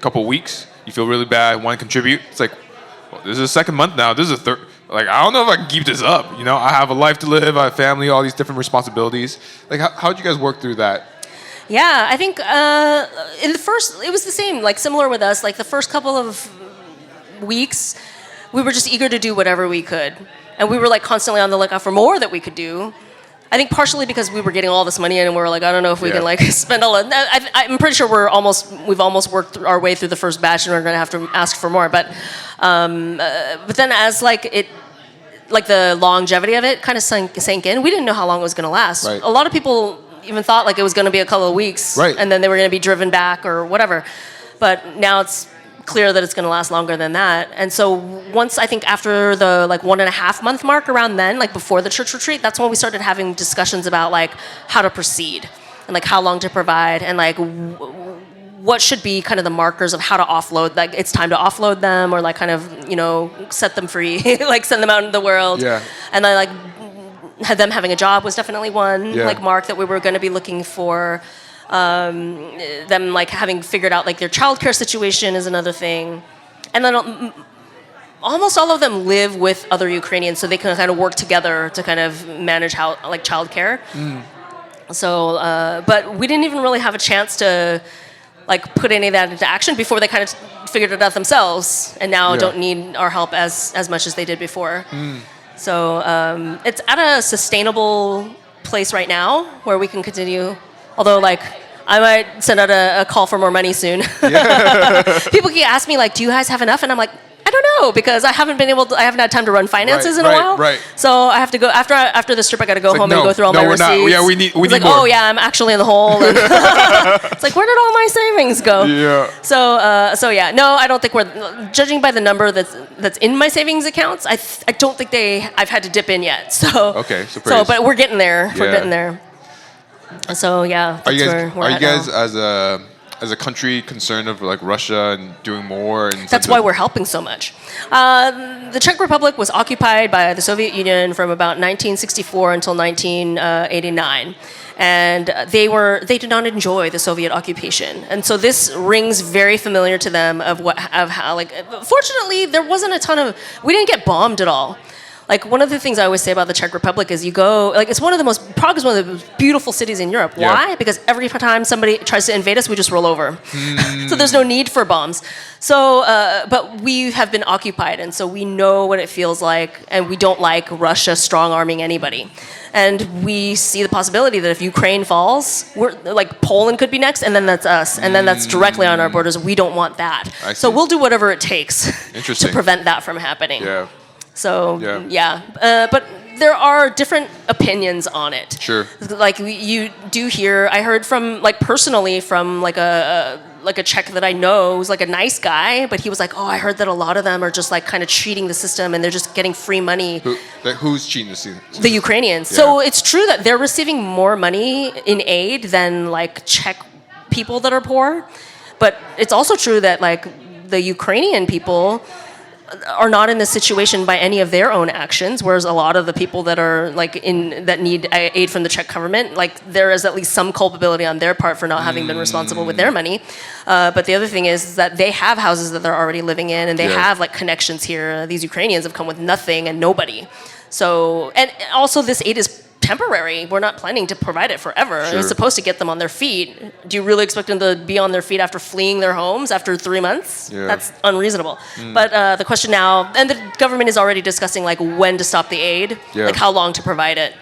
couple weeks, you feel really bad, want to contribute. It's like, well, this is the second month now. This is a third. Like I don't know if I can keep this up. I have a life to live, I have family, all these different responsibilities. Like how'd you guys work through that? Yeah, I think in the first, it was the same, like similar with us. Like the first couple of weeks, we were just eager to do whatever we could. And we were like constantly on the lookout for more that we could do. I think partially because we were getting all this money in and we were like, I don't know if we can like spend all of I'm pretty sure we've almost worked our way through the first batch and we're going to have to ask for more. But then as like the longevity of it kind of sank in, we didn't know how long it was going to last. Right. A lot of people even thought like it was going to be a couple of weeks, right. And then they were going to be driven back or whatever. But now it's clear that it's going to last longer than that. And so once I think after the like 1.5 month mark, around then, like before the church retreat, that's when we started having discussions about like how to proceed and like how long to provide and like what should be kind of the markers of how to offload. Like it's time to offload them or like kind of set them free, like send them out into the world. Yeah. And then like had them having a job was definitely one like mark that we were going to be looking for. Them like having figured out like their childcare situation is another thing, and then almost all of them live with other Ukrainians, so they can kind of work together to kind of manage how like childcare. So, but we didn't even really have a chance to like put any of that into action before they kind of figured it out themselves, and now don't need our help as much as they did before. So it's at a sustainable place right now where we can continue. Although, like, I might send out a call for more money soon. People keep asking me, like, do you guys have enough? And I'm like, I don't know, because I haven't had time to run finances in a while. Right. So I have to go, after this trip, I got to go home and go through all my we're receipts. Not. Yeah, we need it's like, more. oh, yeah, I'm actually in the hole. And it's like, where did all my savings go? Yeah. So yeah, no, I don't think judging by the number that's in my savings accounts, I don't think I've had to dip in yet. So, okay, but we're getting there. We're getting there. So yeah, are you guys as as a country concerned of like Russia and doing more? And That's why we're helping so much. The Czech Republic was occupied by the Soviet Union from about 1964 until 1989. And they did not enjoy the Soviet occupation, and so this rings very familiar to them of how like. Fortunately, there wasn't a ton of. We didn't get bombed at all. Like, one of the things I always say about the Czech Republic is you go, like, Prague is one of the most beautiful cities in Europe. Yeah. Why? Because every time somebody tries to invade us, we just roll over. So there's no need for bombs. So, but we have been occupied, and so we know what it feels like, and we don't like Russia strong-arming anybody. And we see the possibility that if Ukraine falls, like, Poland could be next, and then that's us, and then that's directly on our borders. We don't want that. So we'll do whatever it takes to prevent that from happening. Yeah. So, but there are different opinions on it. Sure. Like, you do hear, I heard from, like, personally from, like, a Czech that I know who's, like, a nice guy, but he was like, oh, I heard that a lot of them are just, like, kind of cheating the system and they're just getting free money. Who's cheating the system? The Ukrainians. Yeah. So it's true that they're receiving more money in aid than, like, Czech people that are poor. But it's also true that, like, the Ukrainian people are not in this situation by any of their own actions, whereas a lot of the people that are that need aid from the Czech government, like, there is at least some culpability on their part for not having been responsible with their money. But the other thing is that they have houses that they're already living in, and they have, like, connections here. These Ukrainians have come with nothing and nobody. So, and also this aid is temporary. We're not planning to provide it forever. Sure. It's supposed to get them on their feet. Do you really expect them to be on their feet after fleeing their homes after 3 months? Yeah. That's unreasonable. But the question now, and the government is already discussing, like, when to stop the aid, like how long to provide it.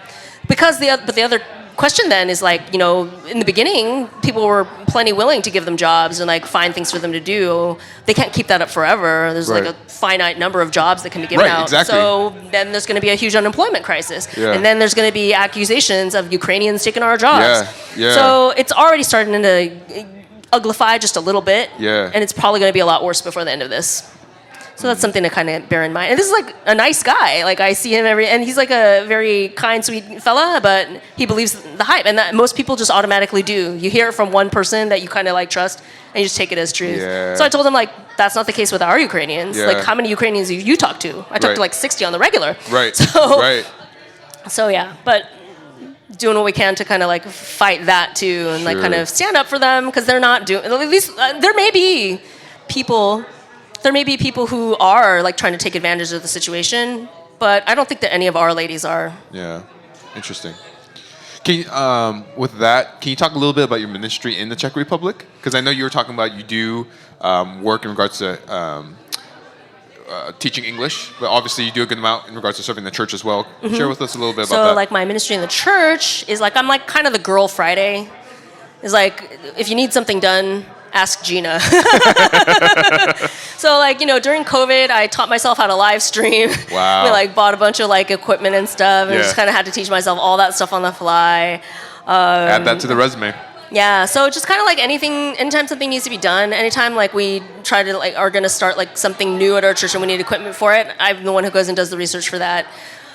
Because the other question then is, like, you know, in the beginning, people were plenty willing to give them jobs and, like, find things for them to do. They can't keep that up forever. There's like a finite number of jobs that can be given out. Exactly. So then there's going to be a huge unemployment crisis. Yeah. And then there's going to be accusations of Ukrainians taking our jobs. Yeah. So it's already starting to uglify just a little bit. Yeah. And it's probably going to be a lot worse before the end of this. So that's something to kind of bear in mind. And this is, like, a nice guy. Like, I see him and he's, like, a very kind, sweet fella, but he believes the hype. And that most people just automatically do. You hear it from one person that you kind of, like, trust, and you just take it as truth. Yeah. So I told him, like, that's not the case with our Ukrainians. Yeah. Like, how many Ukrainians have you talked to? I talked to, like, 60 on the regular. Right. So, yeah. But doing what we can to kind of, like, fight that, too, and, like, kind of stand up for them, because they're not doing... At least there may be people who are, like, trying to take advantage of the situation, but I don't think that any of our ladies are. Yeah, interesting. Can you, with that, can you talk a little bit about your ministry in the Czech Republic? Because I know you were talking about you do work in regards to teaching English, but obviously you do a good amount in regards to serving the church as well. Share with us a little bit about that. So, like, my ministry in the church is, like, I'm, like, kind of the girl Friday. It's like, if you need something done, ask Jeena. So, like, you know, during COVID, I taught myself how to live stream. Wow. We, like, bought a bunch of, like, equipment and stuff, and just kind of had to teach myself all that stuff on the fly. Add that to the resume. Yeah, so just kind of, like, anytime something needs to be done, anytime, like, we try to, like, are going to start, like, something new at our church and we need equipment for it, I'm the one who goes and does the research for that.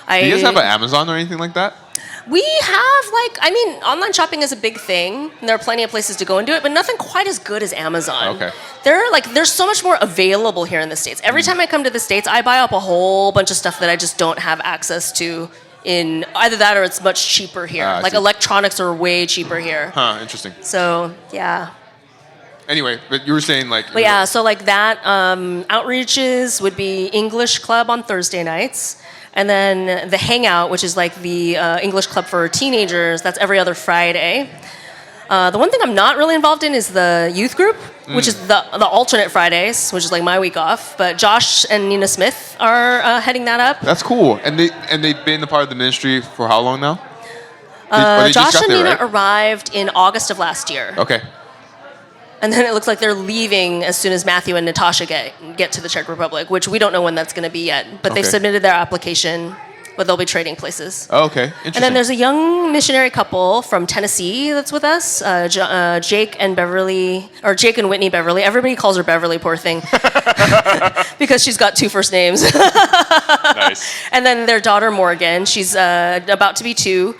Do you guys have an Amazon or anything like that? We have, like, I mean, online shopping is a big thing. And there are plenty of places to go and do it, but nothing quite as good as Amazon. Okay. There's so much more available here in the States. Every time I come to the States, I buy up a whole bunch of stuff that I just don't have access to in either that or it's much cheaper here. Like, electronics are way cheaper here. Huh, interesting. So, yeah. Anyway, but you were saying, like... But yeah, so, like, that, outreaches would be English Club on Thursday nights. And then the Hangout, which is, like, the English club for teenagers, that's every other Friday. The one thing I'm not really involved in is the youth group, which is the alternate Fridays, which is, like, my week off. But Josh and Nina Smith are heading that up. That's cool. And they've been a part of the ministry for how long now? Josh and Nina arrived in August of last year. Okay. And then it looks like they're leaving as soon as Matthew and Natasha get to the Czech Republic, which we don't know when that's going to be yet. But they've submitted their application, but they'll be trading places. Oh, okay. Interesting. And then there's a young missionary couple from Tennessee that's with us, Jake and Whitney Beverly. Everybody calls her Beverly, poor thing, because she's got 2 first names. Nice. And then their daughter Morgan, she's about to be 2.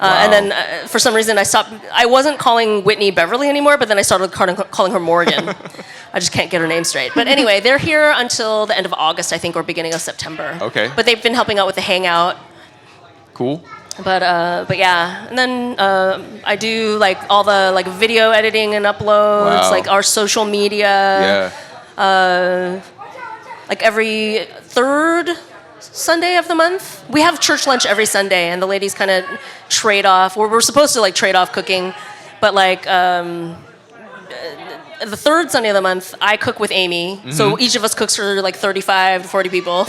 And then for some reason I stopped. I wasn't calling Whitney Beverly anymore, but then I started calling her Morgan. I just can't get her name straight. But anyway, they're here until the end of August, I think, or beginning of September. Okay. But they've been helping out with the hangout. Cool. But yeah, and then I do like all the like video editing and uploads, Wow. like our social media. Yeah. Like every third Sunday of the month, we have church lunch every Sunday, and the ladies kind of trade off. We're supposed to like trade off cooking, but like the third Sunday of the month, I cook with Amy. So each of us cooks for like 35 to 40 people,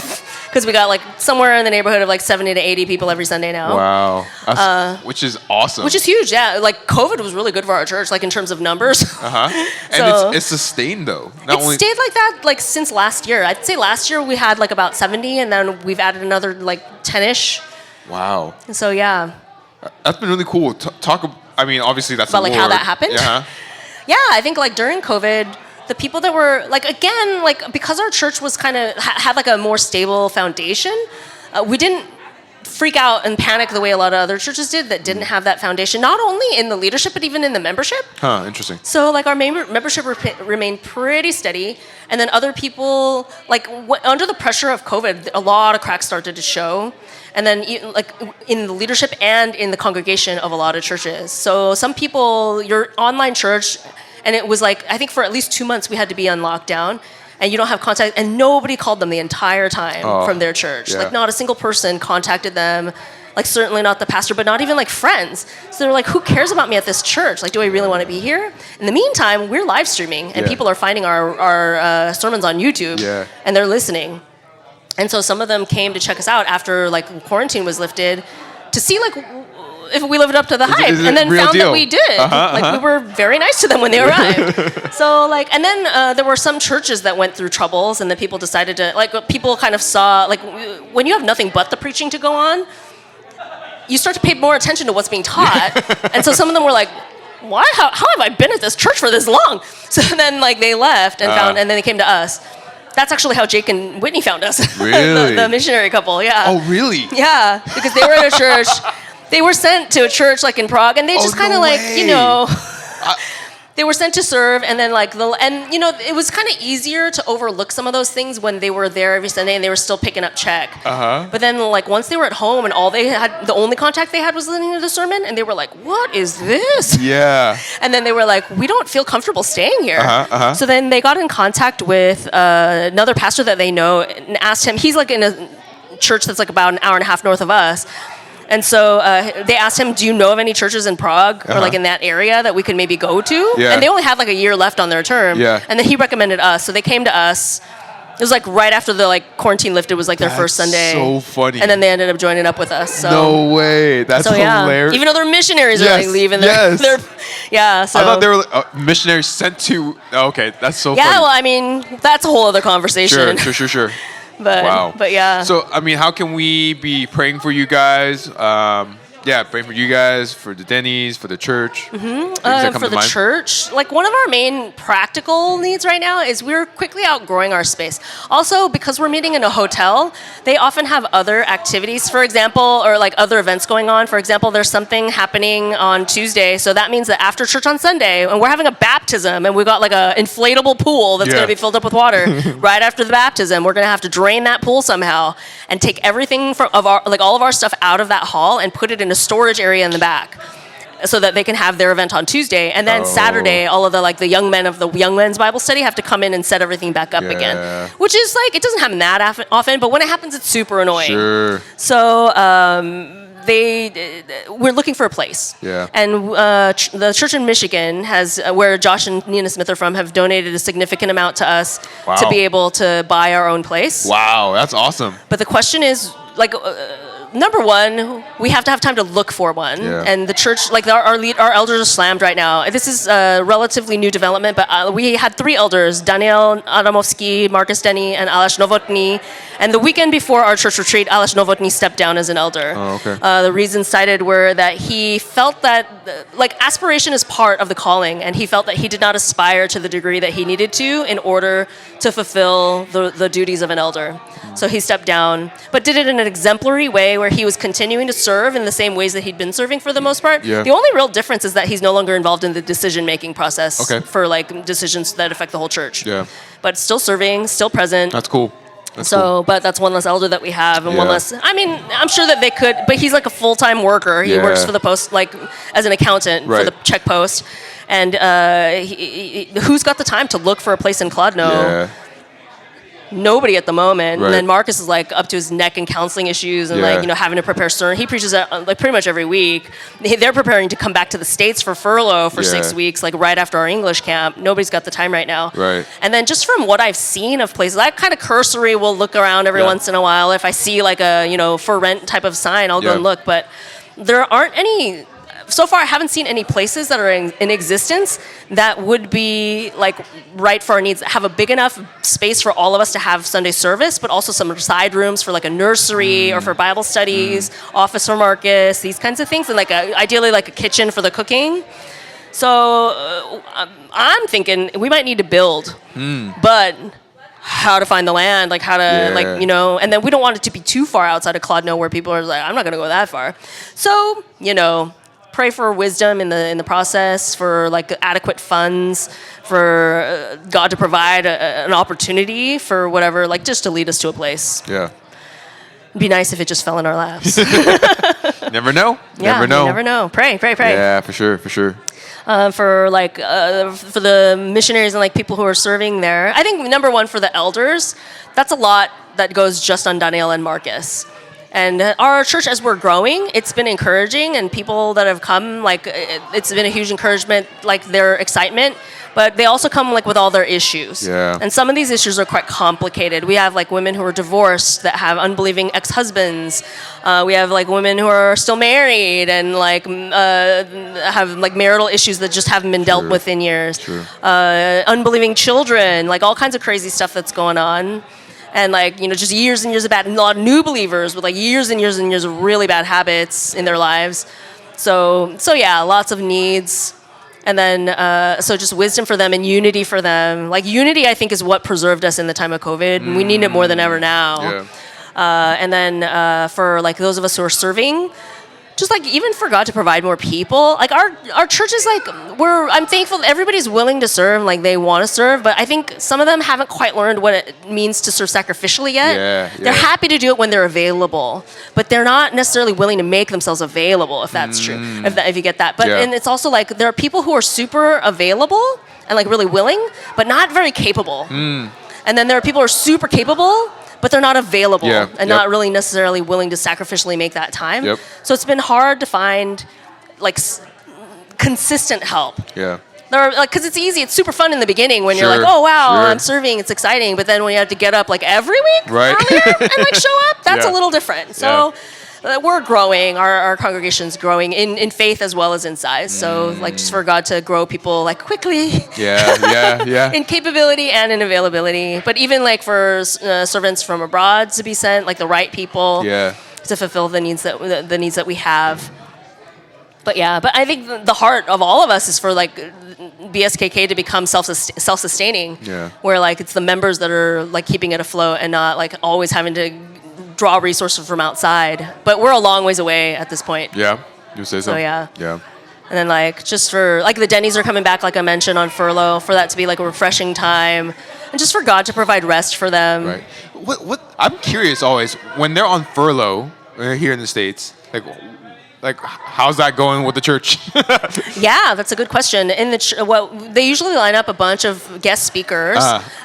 because we got like somewhere in the neighborhood of like 70 to 80 people every Sunday now. Wow. Which is awesome. Which is huge, yeah. Like COVID was really good for our church, like in terms of numbers. And So- it's sustained though. It's stayed like that like since last year. I'd say last year we had like about 70, and then we've added another like 10-ish. Wow. So yeah. That's been really cool. I mean, obviously that's About, the like, how Lord. that happened? Yeah, I think like during COVID, the people that were like, again, like because our church was kind of had like a more stable foundation, we didn't freak out and panic the way a lot of other churches did that didn't have that foundation, not only in the leadership but even in the membership. Interesting. So like our membership remained pretty steady, and then other people like under the pressure of COVID, a lot of cracks started to show. And then like in the leadership and in the congregation of a lot of churches. So some people, your online church, and it was like, I think for at least 2 months we had to be on lockdown, and you don't have contact, and nobody called them the entire time from their church. Yeah. Like not a single person contacted them, like certainly not the pastor, but not even like friends. So they're like, who cares about me at this church? Like, do I really want to be here? In the meantime, we're live streaming, and people are finding our sermons on YouTube, and they're listening. And so some of them came to check us out after like quarantine was lifted to see like if we lived up to the hype, and then found that we did. Like we were very nice to them when they arrived. So like, and then there were some churches that went through troubles, and the people decided to like, people kind of saw like when you have nothing but the preaching to go on, you start to pay more attention to what's being taught. And so some of them were like, why? How have I been at this church for this long? So then like they left and found, and then they came to us. That's actually how Jake and Whitney found us. Really? the missionary couple, yeah. Oh, really? Yeah, because they were at a church. They were sent to a church like in Prague, and they just kind of no like, way. you know, they were sent to serve, and then like and you know, it was kind of easier to overlook some of those things when they were there every Sunday and they were still picking up check. But then like once they were at home and the only contact they had was listening to the sermon, and they were like, what is this? Yeah. And then they were like, we don't feel comfortable staying here. So then they got in contact with another pastor that they know and asked him, he's like in a church that's like about an hour and a half north of us. And so they asked him, do you know of any churches in Prague or like in that area that we could maybe go to? Yeah. And they only had like a year left on their term. Yeah. And then he recommended us. So they came to us. It was like right after the like quarantine lifted was like their first Sunday. So funny. And then they ended up joining up with us. So. No way. That's hilarious. Even though they're missionaries are like leaving. They're yeah. So I thought they were missionaries sent to. Okay, that's so funny. Yeah, well, I mean, that's a whole other conversation. Sure. But wow. But yeah. So I mean, how can we be praying for you guys? Praying for you guys, for the Denny's, for the church. For the church, like one of our main practical needs right now is we're quickly outgrowing our space. Also, because we're meeting in a hotel, they often have other activities, for example, or like other events going on. For example, there's something happening on Tuesday, so that means that after church on Sunday, and we're having a baptism, and we've got like a inflatable pool that's going to be filled up with water. Right after the baptism, we're going to have to drain that pool somehow and take everything all of our stuff out of that hall and put it in a storage area in the back, so that they can have their event on Tuesday, and then Saturday, all of the young men of the young men's Bible study have to come in and set everything back up again, which is like, it doesn't happen that often, but when it happens, it's super annoying. Sure. So we're looking for a place, and the church in Michigan has where Josh and Nina Smith are from have donated a significant amount to us to be able to buy our own place. Wow, that's awesome. But the question is like. Number one, we have to have time to look for one, and the church, like our elders are slammed right now. This is a relatively new development, but we had 3 elders: Daniel Adamovsky, Marcus Denny, and Aleš Novotny. And the weekend before our church retreat, Aleš Novotny stepped down as an elder. The reasons cited were that he felt that aspiration is part of the calling, and he felt that he did not aspire to the degree that he needed to in order to fulfill the duties of an elder. So he stepped down, but did it in an exemplary way, where where he was continuing to serve in the same ways that he'd been serving for the most part. Yeah. The only real difference is that he's no longer involved in the decision-making process Okay. for like decisions that affect the whole church. Yeah. But still serving, still present. That's cool. That's So, cool. but that's one less elder that we have, and one Yeah. less. I mean, I'm sure that they could, but he's like a full-time worker. He Yeah. works for the post, like as an accountant for Right. the check post. And who's got the time to look for a place in Clodno? Yeah. Nobody at the moment. Right. And then Marcus is like up to his neck in counseling issues and Yeah. like, you know, having to prepare sermon. He preaches like pretty much every week. They're preparing to come back to the States for furlough for Yeah. 6 weeks, like right after our English camp. Nobody's got the time right now. Right. And then just from what I've seen of places, I kind of cursory will look around every Yeah. once in a while. If I see like a, you know, for rent type of sign, I'll go Yeah. and look. But there aren't any. So far, I haven't seen any places that are in existence that would be like right for our needs. That have a big enough space for all of us to have Sunday service, but also some side rooms for like a nursery or for Bible studies, office for Marcus, these kinds of things, and like ideally like a kitchen for the cooking. So I'm thinking we might need to build, but how to find the land, like how to like, you know, and then we don't want it to be too far outside of Clodno where people are like, I'm not going to go that far. So, you know, pray for wisdom in the process, for like adequate funds, for God to provide an opportunity for whatever, like just to lead us to a place. Yeah. It'd be nice if it just fell in our laps. Never know. Yeah, Never know. you never know. Pray. Yeah, for sure. For sure. For like for the missionaries and like people who are serving there. I think number one for the elders, that's a lot that goes just on Daniel and Marcus. And our church, as we're growing, it's been encouraging, and people that have come, like it's been a huge encouragement, like their excitement. But they also come like with all their issues. Yeah. And some of these issues are quite complicated. We have like women who are divorced that have unbelieving ex-husbands. We have like women who are still married and like have like marital issues that just haven't been dealt with in years. Unbelieving children, like all kinds of crazy stuff that's going on. And like, you know, just years and years of bad, and a lot of new believers with like years and years and years of really bad habits in their lives. So yeah, lots of needs. And then, so just wisdom for them and unity for them. Like unity, I think, is what preserved us in the time of COVID. And we need it more than ever now. Yeah. And then for like those of us who are serving, just like even for God to provide more people. Like our church is like, I'm thankful that everybody's willing to serve, like they want to serve, but I think some of them haven't quite learned what it means to serve sacrificially yet. Yeah. They're happy to do it when they're available, but they're not necessarily willing to make themselves available, if that's true, if you get that. But and it's also like there are people who are super available and like really willing, but not very capable. And then there are people who are super capable, but they're not available and not really necessarily willing to sacrificially make that time. So it's been hard to find like consistent help. Yeah. There are, like, because it's easy, it's super fun in the beginning when you're like, oh wow, I'm serving, it's exciting. But then when you have to get up like every week earlier and like show up, that's a little different. So we're growing, our congregation's growing in faith as well as in size. So like just for God to grow people like quickly. In capability and in availability. But even like for servants from abroad to be sent, like the right people to fulfill the needs that we have. But I think the heart of all of us is for like BSKK to become self-sustaining. Where like it's the members that are like keeping it afloat and not like always having to draw resources from outside. But we're a long ways away at this point. Yeah, you say so. So yeah. Yeah. And then like just for like the Denny's are coming back, like I mentioned, on furlough, for that to be like a refreshing time, and just for God to provide rest for them. Right. What I'm curious always when they're on furlough here in the States, like how's that going with the church? Yeah, that's a good question. In the they usually line up a bunch of guest speakers.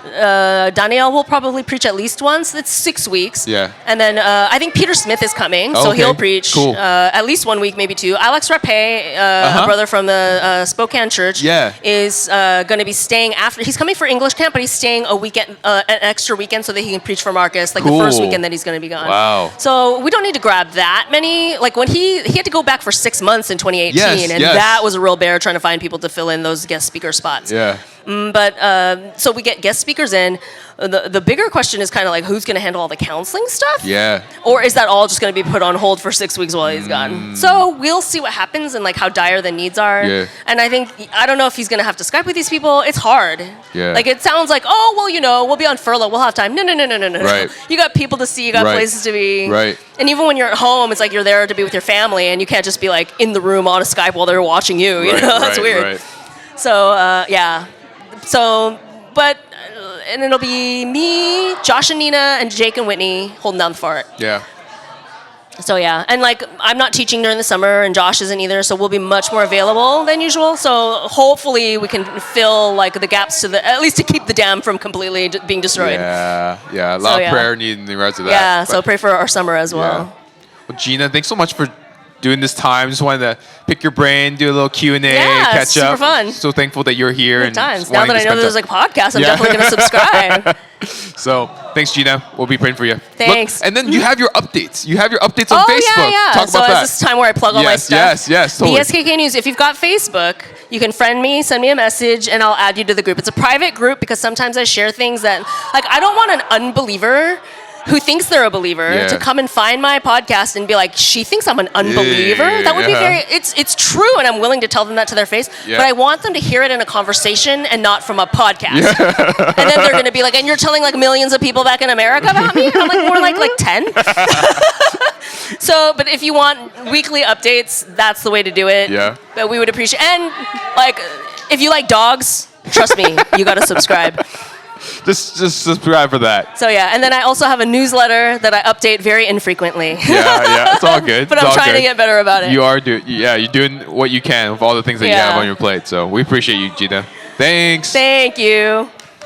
Daniel will probably preach at least once. It's 6 weeks. Yeah. And then I think Peter Smith is coming, so he'll preach at least 1 week, maybe two. Alex Rappe, a brother from the Spokane church, is going to be staying after. He's coming for English camp, but he's staying a weekend, an extra weekend, so that he can preach for Marcus, like the first weekend that he's going to be gone. Wow. So we don't need to grab that many. Like when he had to go back for 6 months in 2018, and that was a real bear trying to find people to fill in those guest speaker spots. Yeah. So we get guest speakers in. The bigger question is kind of like who's going to handle all the counseling stuff? Yeah. Or is that all just going to be put on hold for 6 weeks while he's gone? So we'll see what happens and like how dire the needs are. Yeah. And I don't know if he's going to have to Skype with these people. It's hard. Yeah. Like it sounds like, oh, well, we'll be on furlough. We'll have time. No. Right. You got people to see. You got Right. places to be. Right. And even when you're at home, it's like you're there to be with your family and you can't just be like in the room on a Skype while they're watching you. You know, that's weird. Right. So, yeah. So, and it'll be me, Josh and Nina, and Jake and Whitney holding down the fort. Yeah. So, yeah. And, like, I'm not teaching during the summer, and Josh isn't either, so we'll be much more available than usual. So, hopefully, we can fill, like, the gaps at least to keep the dam from completely being destroyed. Yeah. A lot of prayer needed in regards to that. Yeah, so pray for our summer as well. Yeah. Well, Jeena, thanks so much for doing this time. Just wanted to pick your brain, do a little Q&A, catch super up. fun. So thankful that you're here. Good times. Now that I know there's like a podcast, I'm definitely going to subscribe. So thanks, Jeena. We'll be praying for you. Thanks. Look, and then you have your updates. You have your updates on Facebook. Yeah. Talk so about that. Is this time where I plug all my stuff? Yes, totally. BSKK News. If you've got Facebook, you can friend me, send me a message, and I'll add you to the group. It's a private group because sometimes I share things that, like, I don't want an unbeliever who thinks they're a believer to come and find my podcast and be like, she thinks I'm an unbeliever? That would be it's true, and I'm willing to tell them that to their face, but I want them to hear it in a conversation and not from a podcast. And then they're going to be like, and you're telling like millions of people back in America about me? And I'm like, more like 10. So, but if you want weekly updates, that's the way to do it. Yeah. But we would appreciate, and like, if you like dogs, trust me, you got to subscribe. Just subscribe for that. So yeah, and then I also have a newsletter that I update very infrequently. Yeah, it's all good. But I'm trying to get better about it. You are you're doing what you can with all the things that you have on your plate. So we appreciate you, Jeena. Thanks. Thank you.